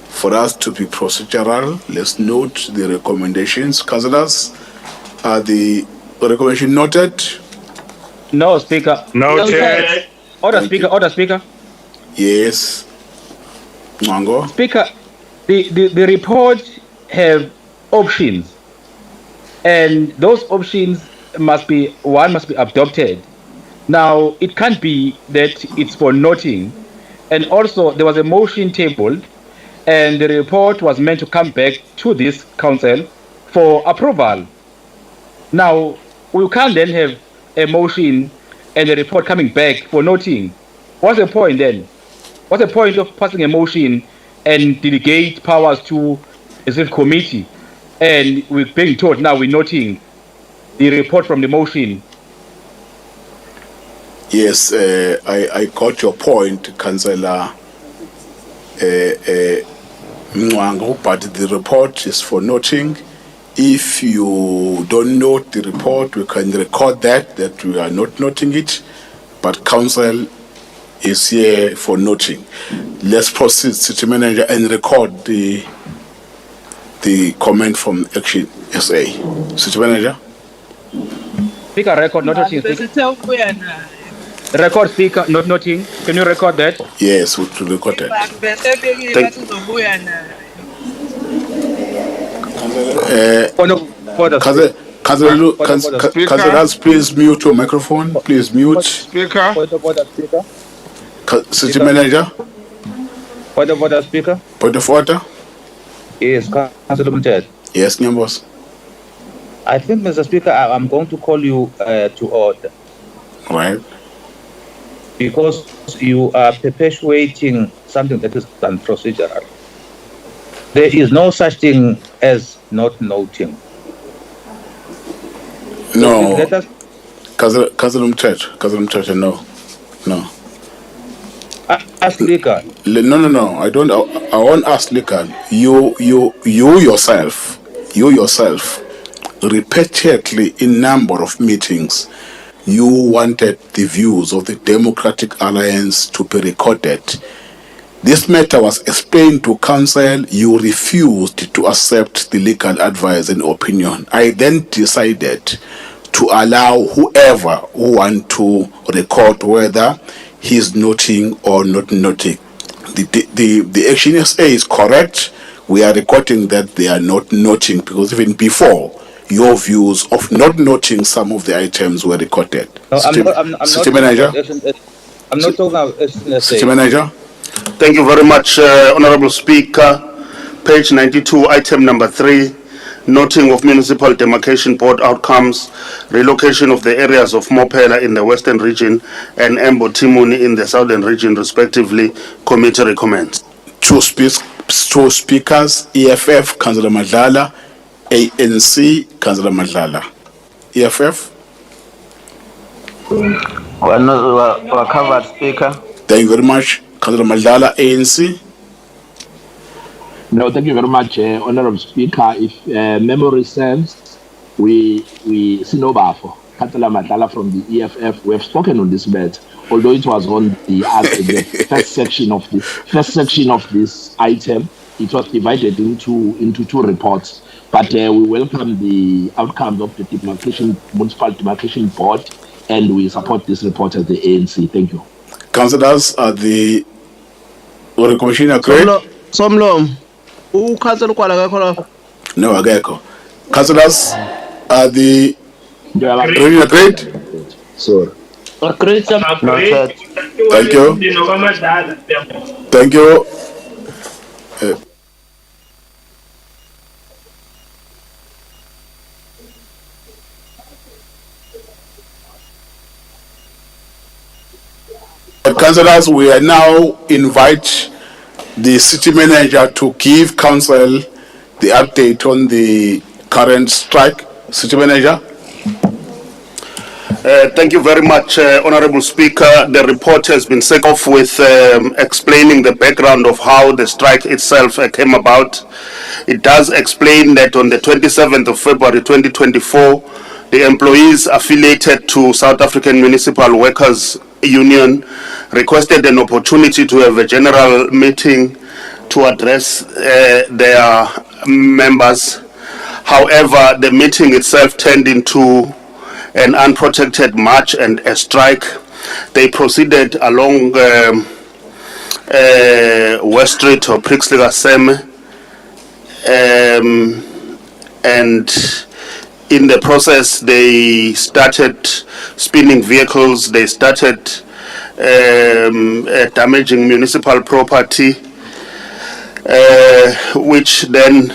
For us to be procedural, let's note the recommendations. Councillors, are the recommendation noted? No, Speaker. Noted. Order, Thank Speaker. you. Order, Speaker. Yes. Ngango. Speaker, the report have options, and those options must be adopted. Now, it can't be that it's for noting, and also there was a motion tabled, and the report was meant to come back to this council for approval. Now, we can't then have a motion and a report coming back for noting. What's the point then? What's the point of passing a motion and delegate powers to a certain committee, and we're being told now we're noting the report from the motion? Yes, I got your point, Councillor Mwango, but the report is for noting. If you don't note the report, we can record that we are not noting it, but council is here for noting. Let's proceed, City Manager, and record the comment from Action SA. City Manager. Speaker, record not noting. Record speaker not noting. Can you record that? Yes, we will record that. Councillors, please mute your microphone. Please mute. Speaker. Point of order, Speaker. City Manager. Point of order, Speaker. Point of order. Yes, Councillor Mted. Yes, Nyambos. I think, Mr. Speaker, I'm going to call you to order. Right. Because you are perpetuating something that is done procedural. There is no such thing as not noting. No. Councillor Mtete, no. Ask Likan. No. I don't. I won't ask Likan. You yourself, repeatedly in number of meetings, you wanted the views of the Democratic Alliance to be recorded. This matter was explained to council. You refused to accept the legal advice and opinion. I then decided to allow whoever who want to record whether he's noting or not noting. The Action SA is correct. We are recording that they are not noting, because even before, your views of not noting some of the items were recorded. No, City Manager. I'm not talking about City Manager. Thank you very much, Honorable Speaker. Page 92, item number 3, noting of Municipal Demarcation Board outcomes, relocation of the areas of Mopela in the Western region and Embo Timuni in the Southern region, respectively. Committee recommends. Two speakers, EFF, Councillor Madlala, ANC, Councillor Madlala. EFF? We're covered, Speaker. Thank you very much. Councillor Madlala, ANC. No, thank you very much, Honorable Speaker. If memory serves, we Sinobafo, Councillor Madlala from the EFF, we have spoken on this matter, although it was on the first section of this item. It was divided into two reports, but we welcome the outcomes of the Municipal Demarcation Board, and we support this report as the ANC. Thank you. Councillors, are the Commissioner agreed? Somlom. Councillor Kwala Gakolo. No, Ageko. Councillors, are the agreed? Sorry. Agreed. Thank you. Thank you. Councillors, we are now invite the city manager to give council the update on the current strike. City manager. Thank you very much, Honorable Speaker. The report has been set off with explaining the background of how the strike itself came about. It does explain that on the 27th of February 2024, the employees affiliated to South African Municipal Workers Union requested an opportunity to have a general meeting to address their members. However, the meeting itself turned into an unprotected march and a strike. They proceeded along West Street or Prixliga Seme, and in the process they started spinning vehicles, they started damaging municipal property, which then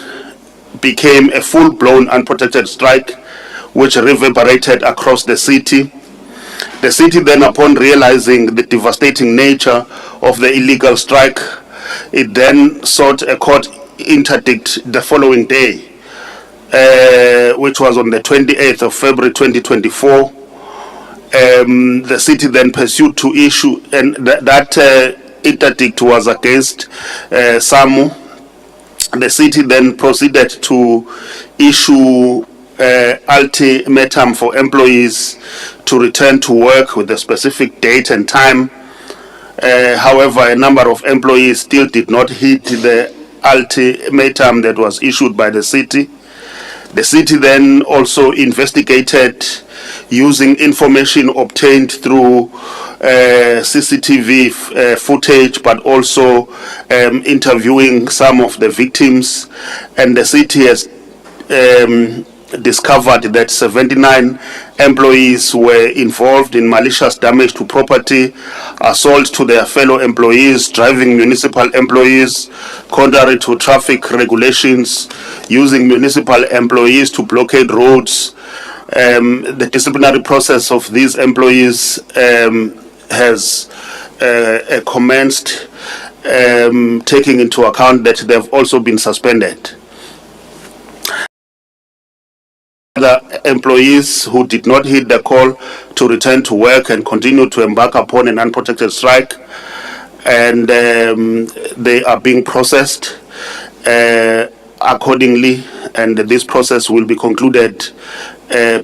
became a full-blown unprotected strike which reverberated across the city. The city then, upon realizing the devastating nature of the illegal strike, it then sought a court interdict the following day, which was on the 28th of February 2024. The city then pursued to issue, and that interdict was against SAMU. The city then proceeded to issue ultimatum for employees to return to work with a specific date and time. However, a number of employees still did not hit the ultimatum that was issued by the city. The city then also investigated using information obtained through CCTV footage, but also interviewing some of the victims, and the city has discovered that 79 employees were involved in malicious damage to property, assault to their fellow employees, driving municipal employees contrary to traffic regulations, using municipal employees to blockade roads. The disciplinary process of these employees has commenced, taking into account that they've also been suspended. The employees who did not heed the call to return to work and continue to embark upon an unprotected strike, and they are being processed accordingly, and this process will be concluded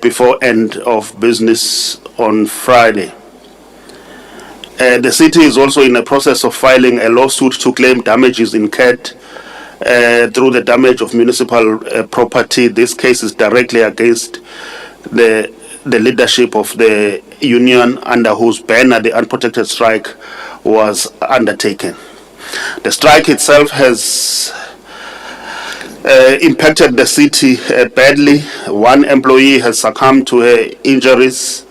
before end of business on Friday. The city is also in the process of filing a lawsuit to claim damages incurred through the damage of municipal property. This case is directly against the leadership of the union under whose banner the unprotected strike was undertaken. The strike itself has impacted the city badly. One employee has succumbed to her injuries,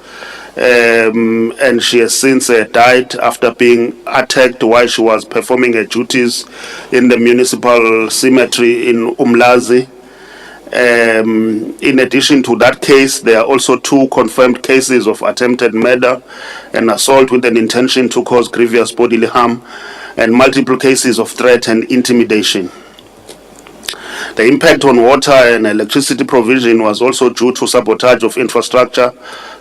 and she has since died after being attacked while she was performing her duties in the municipal cemetery in Umlazi. In addition to that case, there are also 2 confirmed cases of attempted murder and assault with an intention to cause grievous bodily harm, and multiple cases of threat and intimidation. The impact on water and electricity provision was also due to sabotage of infrastructure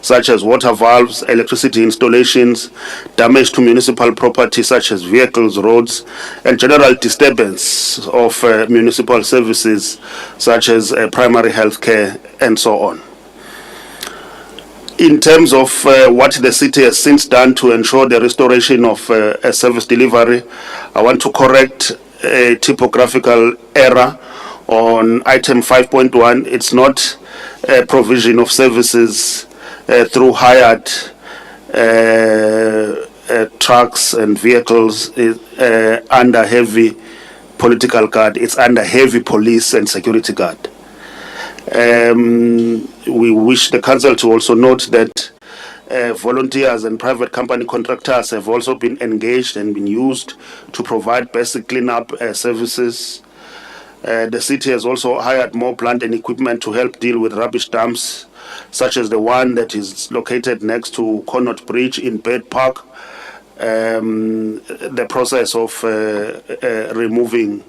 such as water valves, electricity installations, damage to municipal property such as vehicles, roads, and general disturbance of municipal services such as primary health care and so on. In terms of what the city has since done to ensure the restoration of a service delivery, I want to correct a typographical error on item 5.1. It's not a provision of services through hired trucks and vehicles under heavy political guard. It's under heavy police and security guard. We wish the council to also note that volunteers and private company contractors have also been engaged and been used to provide basic cleanup services. The city has also hired more plant and equipment to help deal with rubbish dumps, such as the one that is located next to Connaught Bridge in Bird Park. The process of removing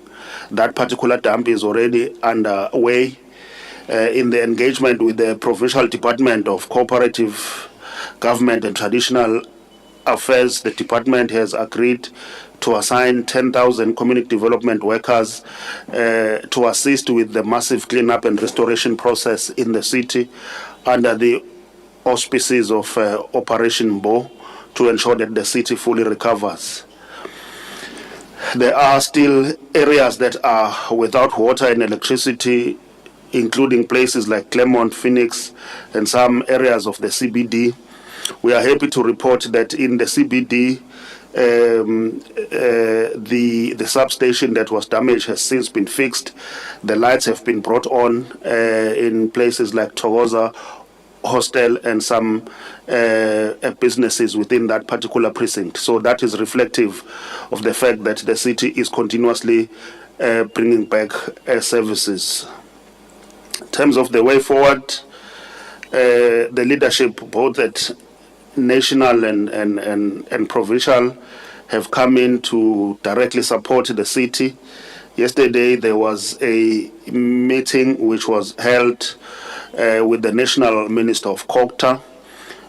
that particular dump is already underway. In the engagement with the Provincial Department of Cooperative Government and Traditional Affairs, the department has agreed to assign 10,000 community development workers to assist with the massive cleanup and restoration process in the city under the auspices of Operation Bo, to ensure that the city fully recovers. There are still areas that are without water and electricity, including places like Claremont, Phoenix, and some areas of the CBD. We are happy to report that in the CBD, The substation that was damaged has since been fixed. The lights have been brought on in places like Togoza Hostel and some businesses within that particular precinct. So that is reflective of the fact that the city is continuously bringing back services. In terms of the way forward, the leadership, both at national and provincial, have come in to directly support the city. Yesterday there was a meeting which was held with the National Minister of Kokta,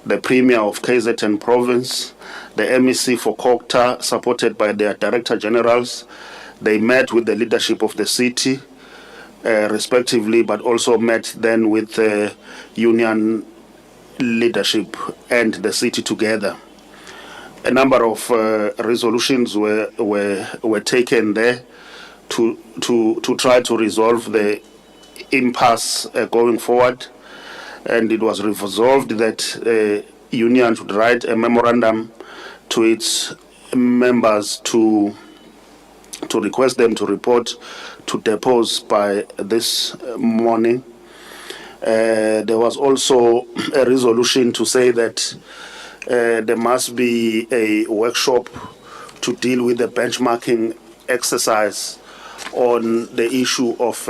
the Premier of KZN Province, the MEC for Kokta, supported by their Director Generals. They met with the leadership of the city, respectively, but also met then with the union leadership and the city together. A number of resolutions were taken there to try to resolve the impasse going forward, and it was resolved that union should write a memorandum to its members to request them to report to depots by this morning. There was also a resolution to say that there must be a workshop to deal with the benchmarking exercise on the issue of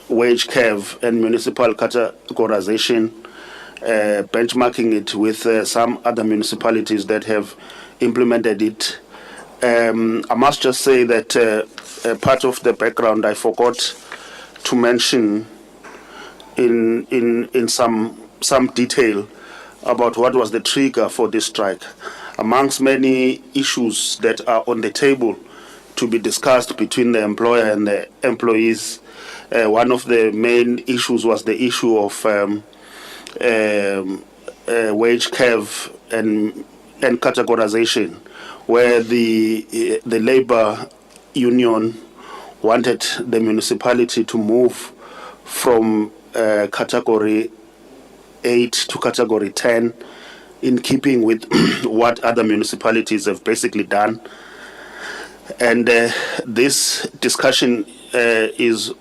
wage curve and municipal categorization, benchmarking it with some other municipalities that have implemented it. I must just say that part of the background I forgot to mention in some detail about what was the trigger for this strike. Amongst many issues that are on the table to be discussed between the employer and the employees, one of the main issues was the issue of wage curve and categorization, where the labor union wanted the municipality to move from category 8 to category 10, in keeping with what other municipalities have basically done. And this discussion is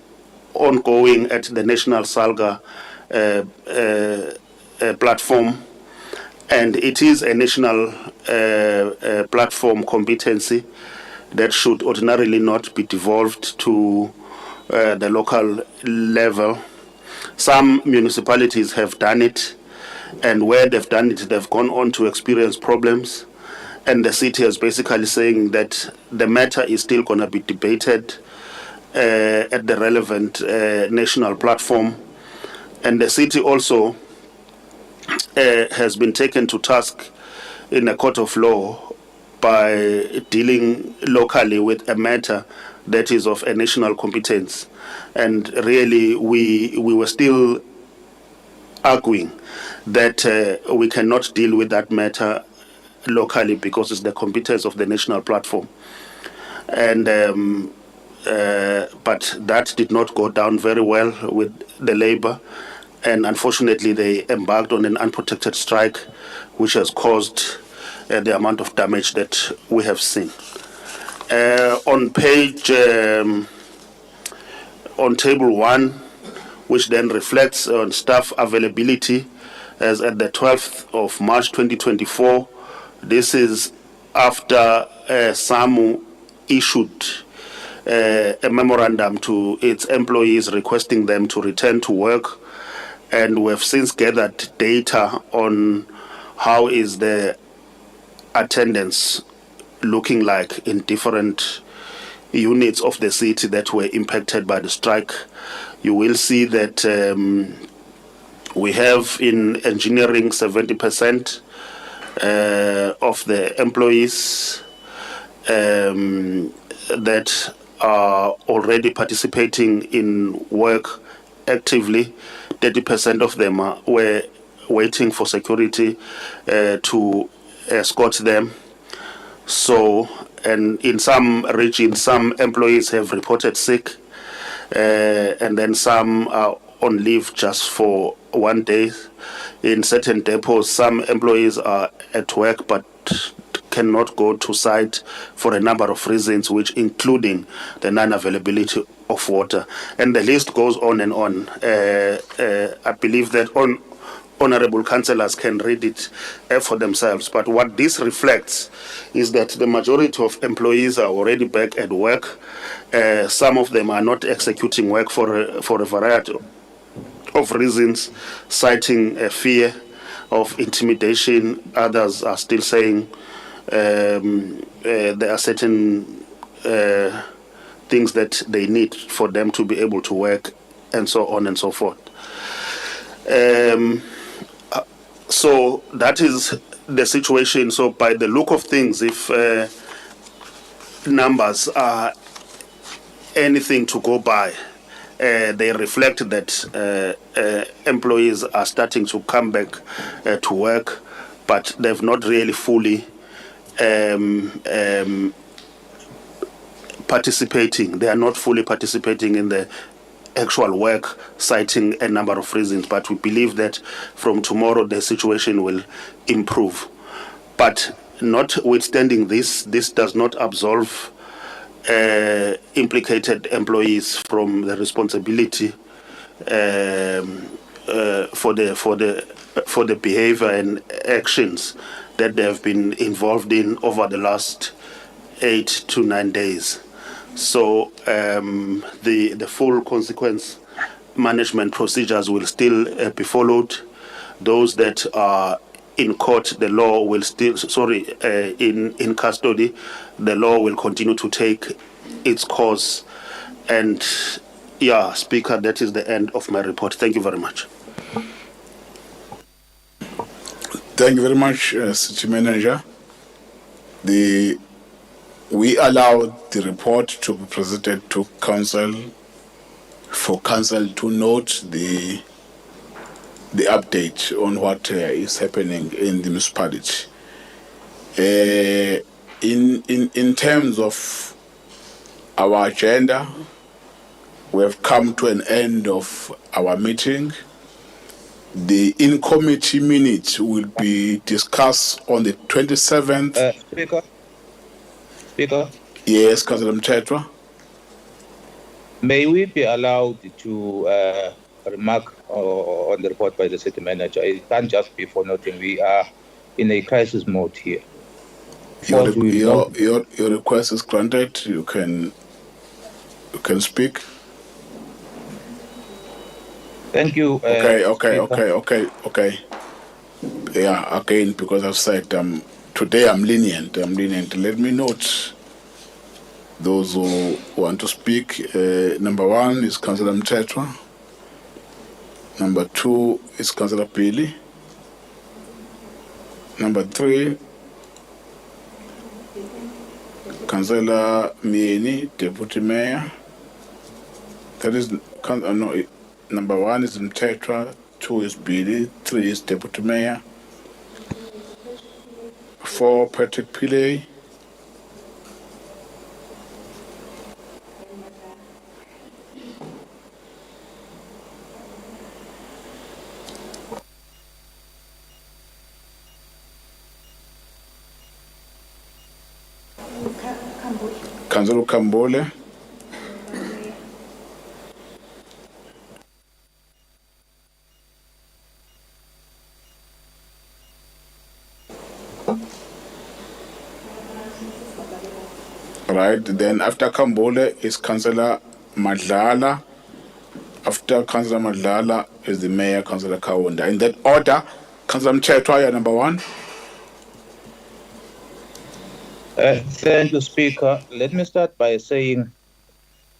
ongoing at the National Salga platform, and it is a national platform competency that should ordinarily not be devolved to the local level. Some municipalities have done it, and where they've done it, they've gone on to experience problems. And the city is basically saying that the matter is still going to be debated at the relevant national platform. And the city also has been taken to task in a court of law by dealing locally with a matter that is of a national competence. And really, we were still arguing that we cannot deal with that matter locally because it's the competence of the national platform. And but that did not go down very well with the labor, and unfortunately they embarked on an unprotected strike, which has caused the amount of damage that we have seen. On page on table 1, which then reflects on staff availability as at the 12th of March 2024. This is after SAMU issued a memorandum to its employees requesting them to return to work, and we have since gathered data on how is the attendance looking like in different units of the city that were impacted by the strike. You will see that we have in engineering 70% of the employees that are already participating in work actively. 30% of them were waiting for security to escort them. So, and in some regions, some employees have reported sick, and then some are on leave just for 1 day. in certain depots, some employees are at work but cannot go to site for a number of reasons, which including the non-availability of water. And the list goes on and on. I believe that honorable councillors can read it for themselves. But what this reflects is that the majority of employees are already back at work. Some of them are not executing work for a variety of reasons, citing fear of intimidation. Others are still saying there are certain things that they need for them to be able to work, and so on and so forth. So that is the situation. So by the look of things, if numbers are anything to go by, they reflect that employees are starting to come back to work, but they've not really fully participating. They are not fully participating in the actual work, citing a number of reasons. But we believe that from tomorrow the situation will improve. But notwithstanding this, this does not absolve implicated employees from the responsibility for the behavior and actions that they have been involved in over the last 8 to 9 days. So the full consequence management procedures will still be followed. Those that are in court, the law will still, in custody, the law will continue to take its course. And yeah, Speaker, that is the end of my report. Thank you very much. Thank you very much, City Manager. We allowed the report to be presented to Council for Council to note the update on what is happening in the municipality. In terms of our agenda, we have come to an end of our meeting. The in-committee minutes will be discussed on the 27th. Speaker? Yes, Councillor Mtetwa. May we be allowed to remark on the report by the city manager? It can't just be for nothing. We are in a crisis mode here. Your request is granted. You can speak. Thank you. Okay. Yeah, again, because I've said today I'm lenient. Let me note those who want to speak. Number 1 is Councillor Mtetwa. Number 2 is Councillor Pili. Number 3, Councillor Mieni, Deputy Mayor. That is number 1 is Mtetwa, 2 is Billy, 3 is Deputy Mayor, 4 Patrick Pillay, 5 Councillor Kambole, right, then after Kambole is Councillor Madlala. After Councillor Madlala is the Mayor, Councillor Kawunda. In that order, Councillor Mtetwa, number 1. Thank you, Speaker. Let me start by saying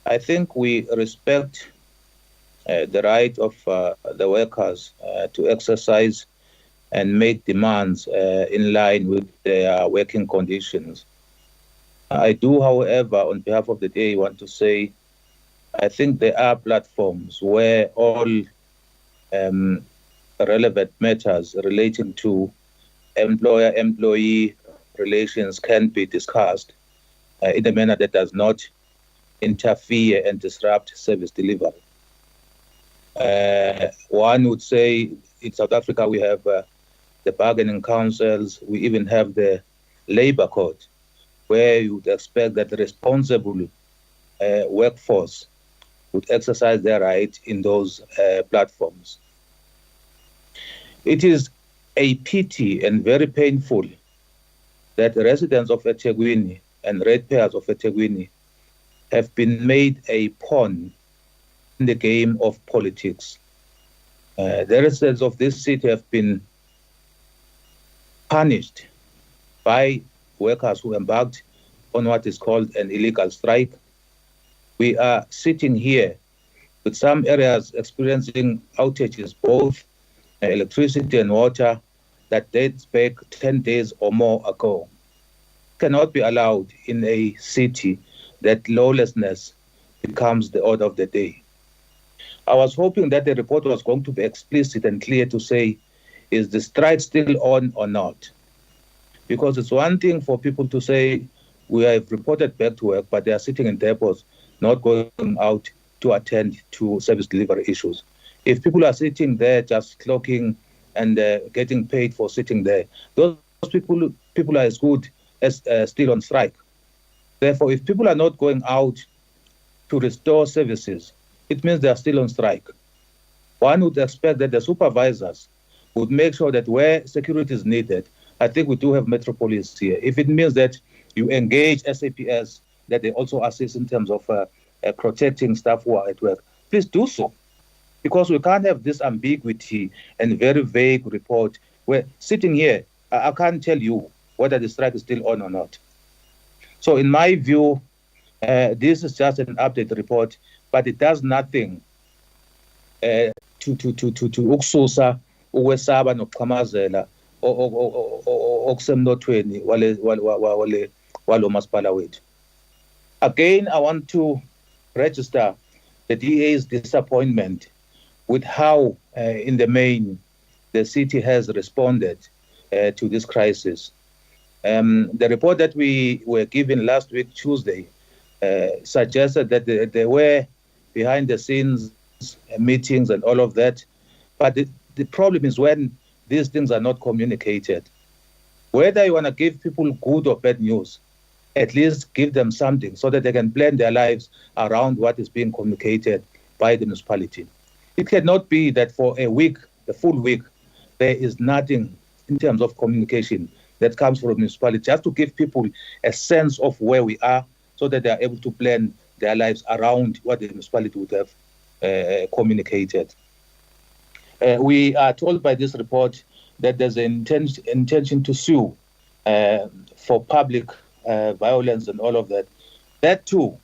I think we respect the right of the workers to exercise and make demands in line with their working conditions. I do, however, on behalf of the DA, want to say I think there are platforms where all relevant matters relating to employer-employee relations can be discussed in a manner that does not interfere and disrupt service delivery. One would say in South Africa we have the bargaining councils, we even have the labor code, where you would expect that the responsible workforce would exercise their right in those platforms. It is a pity and very painful that the residents of eThekwini and ratepayers of eThekwini have been made a pawn in the game of politics. The residents of this city have been punished by workers who embarked on what is called an illegal strike. We are sitting here with some areas experiencing outages, both electricity and water, that dates back 10 days or more ago. It cannot be allowed in a city that lawlessness becomes the order of the day. I was hoping that the report was going to be explicit and clear to say, is the strike still on or not? Because it's one thing for people to say, we have reported back to work, but they are sitting in depots, not going out to attend to service delivery issues. If people are sitting there just clocking and getting paid for sitting there, those people are as good as still on strike. Therefore, if people are not going out to restore services, it means they are still on strike. One would expect that the supervisors would make sure that where security is needed, I think we do have metropolis here. If it means that you engage SAPS, that they also assist in terms of protecting staff who are at work, please do so. Because we can't have this ambiguity and very vague report where sitting here, I can't tell you whether the strike is still on or not. So in my view, this is just an update report, but it does nothing to ukususa ukwesaba nokuqhamazela okusemnothweni walo masipala wethu. Again, I want to register the DA's disappointment with how, in the main, the city has responded to this crisis. The report that we were given last week, Tuesday, suggested that there were behind-the-scenes meetings and all of that, but the problem is when these things are not communicated. Whether you want to give people good or bad news, at least give them something so that they can plan their lives around what is being communicated by the municipality. It cannot be that for a week, a full week, there is nothing in terms of communication that comes from the municipality, just to give people a sense of where we are so that they are able to plan their lives around what the municipality would have communicated. We are told by this report that there's an intention to sue for public violence and all of that. That too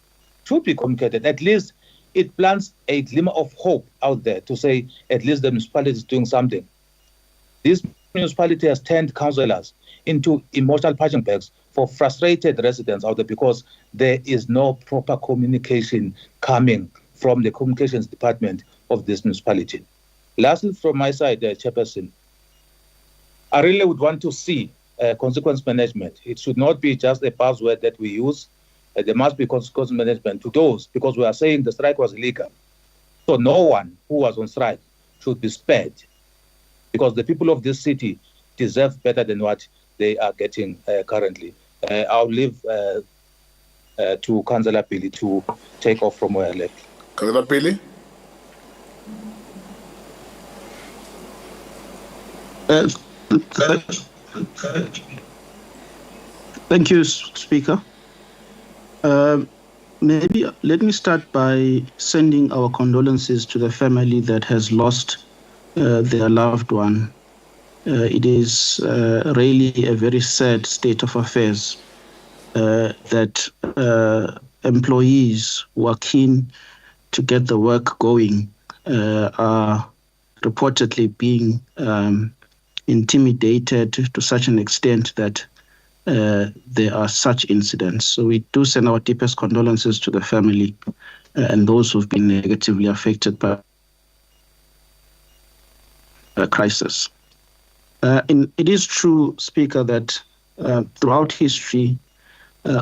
should be communicated. At least it plants a glimmer of hope out there to say at least the municipality is doing something. This municipality has turned councillors into emotional punching bags for frustrated residents out there because there is no proper communication coming from the communications department of this municipality. Lastly, from my side, Chairperson, I really would want to see consequence management. It should not be just a buzzword that we use. There must be consequence management to those, because we are saying the strike was illegal. So no one who was on strike should be spared, because the people of this city deserve better than what they are getting currently. I'll leave to Councillor Billy to take off from where I left. Councillor Billy? Thank you, Speaker. Maybe let me start by sending our condolences to the family that has lost their loved one. It is really a very sad state of affairs that employees who are keen to get the work going are reportedly being intimidated to such an extent that there are such incidents. So we do send our deepest condolences to the family and those who've been negatively affected by the crisis. It is true, Speaker, that throughout history,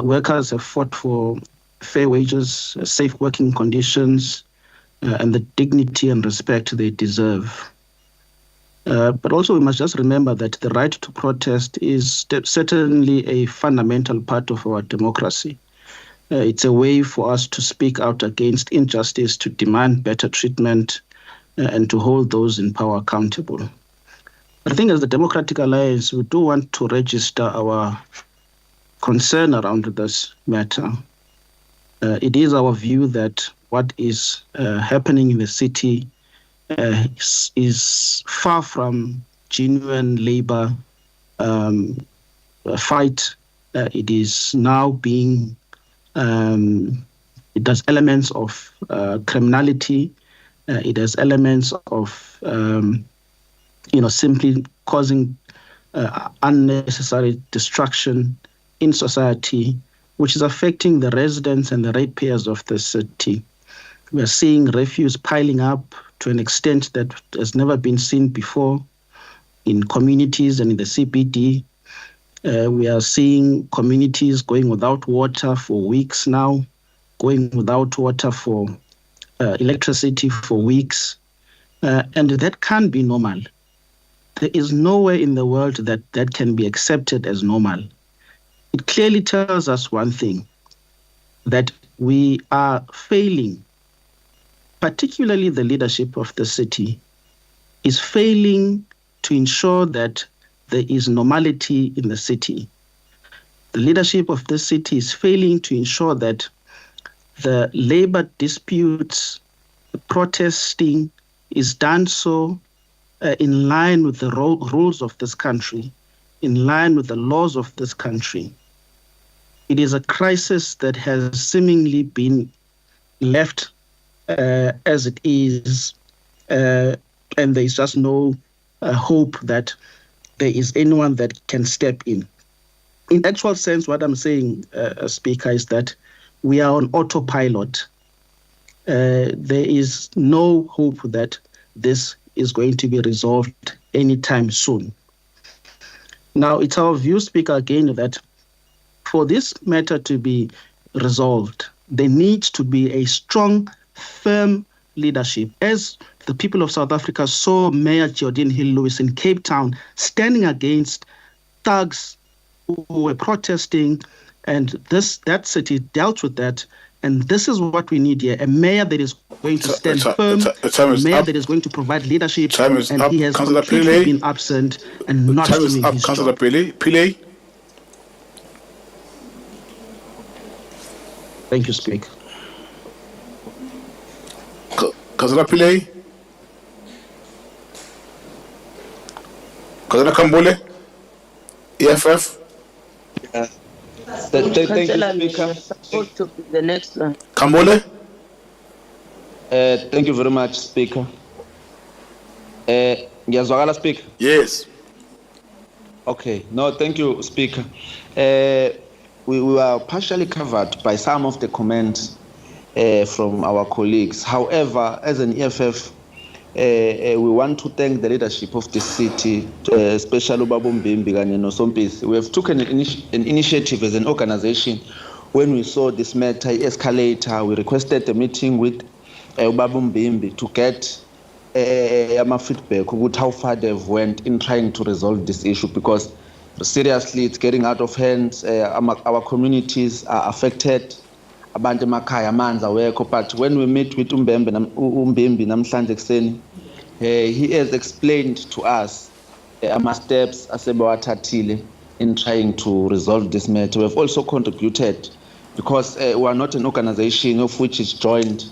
workers have fought for fair wages, safe working conditions, and the dignity and respect they deserve. But also we must just remember that the right to protest is certainly a fundamental part of our democracy. It's a way for us to speak out against injustice, to demand better treatment, and to hold those in power accountable. I think as the Democratic Alliance, we do want to register our concern around this matter. It is our view that what is happening in the city is far from genuine labor fight. It is now being, it has elements of criminality. It has elements of, simply causing unnecessary destruction in society, which is affecting the residents and the ratepayers of the city. We are seeing refuse piling up to an extent that has never been seen before in communities and in the CBD. We are seeing communities going without water for weeks now, going without water for electricity for weeks. And that can't be normal. There is nowhere in the world that can be accepted as normal. It clearly tells us one thing, that we are failing, particularly the leadership of the city, is failing to ensure that there is normality in the city. The leadership of the city is failing to ensure that the labor disputes, the protesting is done so in line with the rules of this country, in line with the laws of this country. It is a crisis that has seemingly been left as it is, and there is just no hope that there is anyone that can step in. In actual sense, what I'm saying, Speaker, is that we are on autopilot. There is no hope that this is going to be resolved anytime soon. Now, it's our view, Speaker, again, that for this matter to be resolved, there needs to be a strong, firm leadership. As the people of South Africa saw Mayor Geraldine Hill-Lewis in Cape Town standing against thugs who were protesting, and that city dealt with that. And this is what we need here, a mayor that is going to stand firm, a mayor that is going to provide leadership, and he has completely been absent and not doing his job. Pillay. Thank you, Speaker. Councillor Pillay. Councillor Kambole. EFF. Thank you, Speaker. Supposed to be the next one. Kambole. Thank you very much, Speaker. Ngiyazwakala, Speaker? Yes. Okay. No, thank you, Speaker. We were partially covered by some of the comments from our colleagues. However, as an EFF, we want to thank the leadership of the city, especially Ubaba Mbimbi and Nosompisi. We have taken an initiative as an organization. When we saw this matter escalate, we requested a meeting with Ubaba Mbimbi to get feedback about how far they've went in trying to resolve this issue, because seriously, it's getting out of hand. Our communities are affected. Abantu emakhaya amanzi awekho, but when we meet with uMbimbi namhlanje kuseni, he has explained to us ama-steps asebewathathile in trying to resolve this matter. We have also contributed, because we are not an organization of which is joined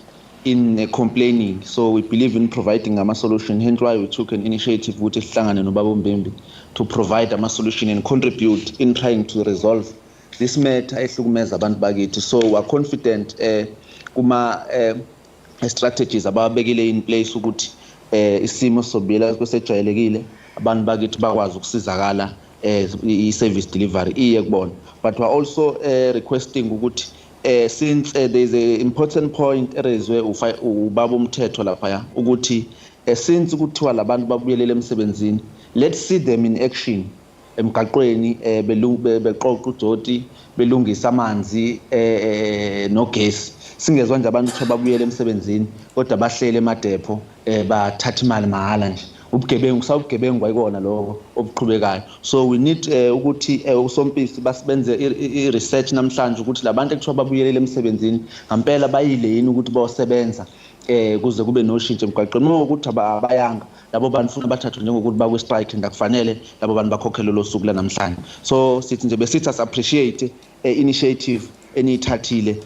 in complaining, so we believe in providing a solution. Hence why we took an initiative with Sihlangane noBaba Mbimbi to provide a solution and contribute in trying to resolve this matter ehlukumeza abantu bakithi. So we are confident kuma strategies ababekile in place ukuthi isimo sobila kwesejwayelekile abantu bakithi bakwazi ukusizakala i-service delivery iye kubona. But we are also requesting ukuthi since there is an important point erezwe ubaba umthetho lapha ukuthi since kuthiwa labantu babuyelele emsebenzini, let's see them in action emgaqweni, beqoqa ujoti, belungisa amanzi nogesi. singezwa nje abantu kuthiwa babuyele emsebenzini kodwa bahlele emadepo bathatha imali mahhala nje. Ubugebengu ubugebengu ayikona lokho obuqhubekayo. So we need ukuthi usompisi basibenze i-research namhlanje ukuthi labantu ekuthiwa babuyelele emsebenzini ngempela bayileni ukuthi bayosebenza kuze kube noshintsho emgwaqeni. Uma ukuthi abayanga labo bantu funa bathathwe njengokuthi bakwe strike ngakufanele labo bantu bakhokhelwe lo suku lanamhlanje. So sithi nje besithi as appreciate initiative eniyithathile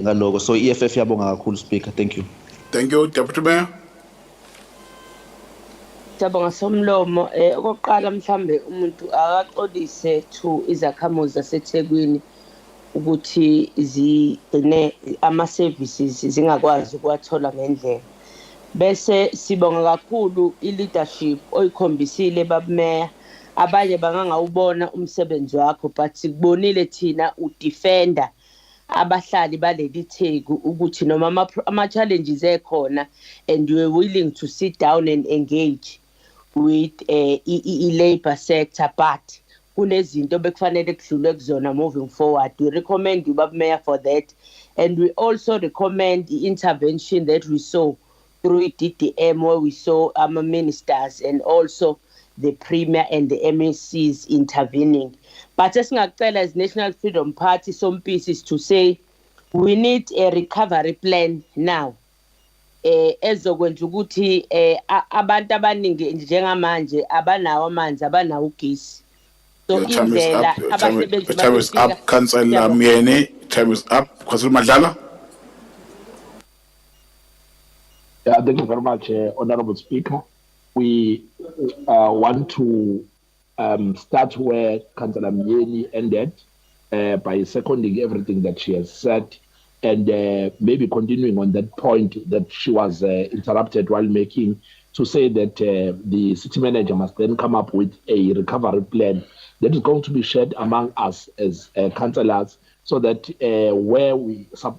ngaloko. So EFF yabonga kakhulu Speaker. Thank you. Thank you, Deputy Mayor. Siyabonga Somlomo. Okokuqala mhlambe umuntu akaxolise to izakhamuzi zaseThekwini ukuthi zigcine ama-services zingakwazi ukuwathola ngendlela. Bese sibonga kakhulu i-leadership oyikhombisile babumeya. Abanye bangangawubona umsebenzi wakho but sikubonile thina udefender abahlali baleli Theku ukuthi noma ama-challenges ekhona and you were willing to sit down and engage with i-labor sector, but kunezinto bekufanele kudlulwe kuzona moving forward. We recommend you Mayor for that, and we also recommend the intervention that we saw through DDM, where we saw our ministers and also the Premier and the MSCs intervening. But as as National Freedom Party, some pieces to say we need a recovery plan now. Ezokwenza ukuthi abantu abaningi njengamanje abanawo amanzi abanawo ugesi. So indlela abasebenzi time is up, Councillor Miene. Time is up. Councillor Madlala. Yeah, thank you very much, Honorable Speaker. We want to start where Councillor Miene ended by seconding everything that she has said, and maybe continuing on that point that she was interrupted while making, to say that the city manager must then come up with a recovery plan that is going to be shared among us as councillors, so that where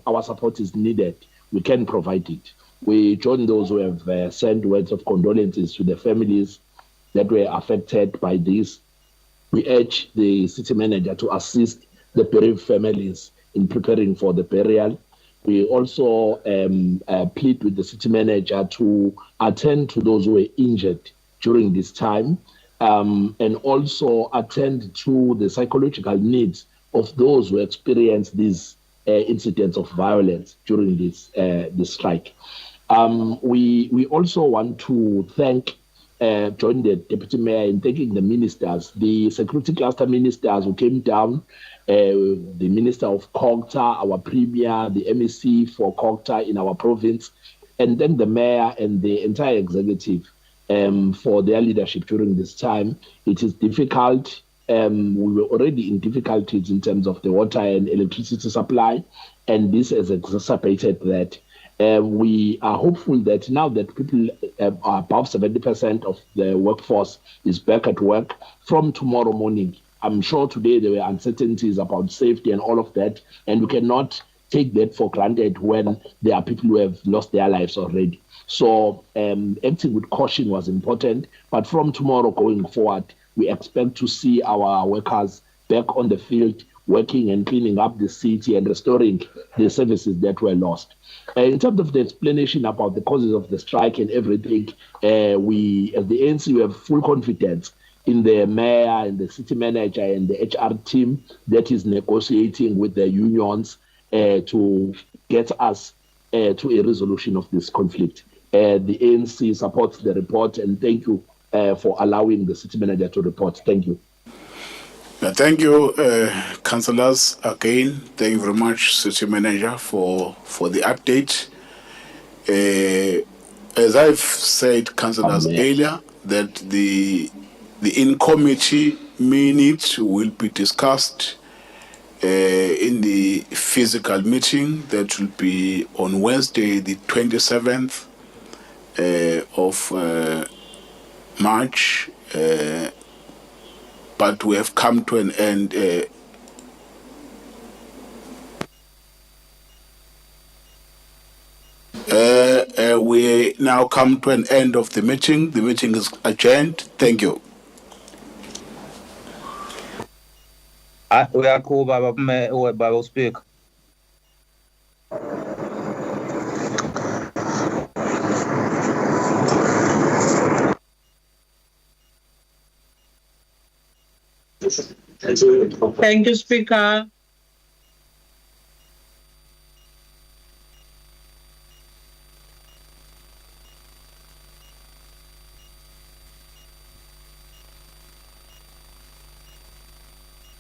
our support is needed, we can provide it. We join those who have sent words of condolences to the families that were affected by this. We urge the city manager to assist the bereaved families in preparing for the burial. We also plead with the city manager to attend to those who were injured during this time, and also attend to the psychological needs of those who experienced these incidents of violence during this strike. We also want to join the Deputy Mayor in thanking the ministers, the security cluster ministers who came down, the Minister of Cogta, our Premier, the MEC for Cogta in our province, and then the Mayor and the entire executive for their leadership during this time. It is difficult. We were already in difficulties in terms of the water and electricity supply, and this has exacerbated that. We are hopeful that now that people are above 70% of the workforce is back at work from tomorrow morning. I'm sure today there were uncertainties about safety and all of that, and we cannot take that for granted when there are people who have lost their lives already. So acting with caution was important, but from tomorrow going forward, we expect to see our workers back on the field, working and cleaning up the city and restoring the services that were lost. In terms of the explanation about the causes of the strike and everything, we, as the ANC, we have full confidence in the mayor and the city manager and the HR team that is negotiating with the unions to get us to a resolution of this conflict. The ANC supports the report, and thank you for allowing the city manager to report. Thank you. Thank you, councillors. Again, thank you very much, City Manager, for the update. As I've said, councillors, earlier, that the in-committee minutes will be discussed in the physical meeting that will be on Wednesday, the 27th of March. But we have come to an end. We now come to an end of the meeting. The meeting is adjourned. Thank you. We are cool, Baba Speaker. Thank you, Speaker.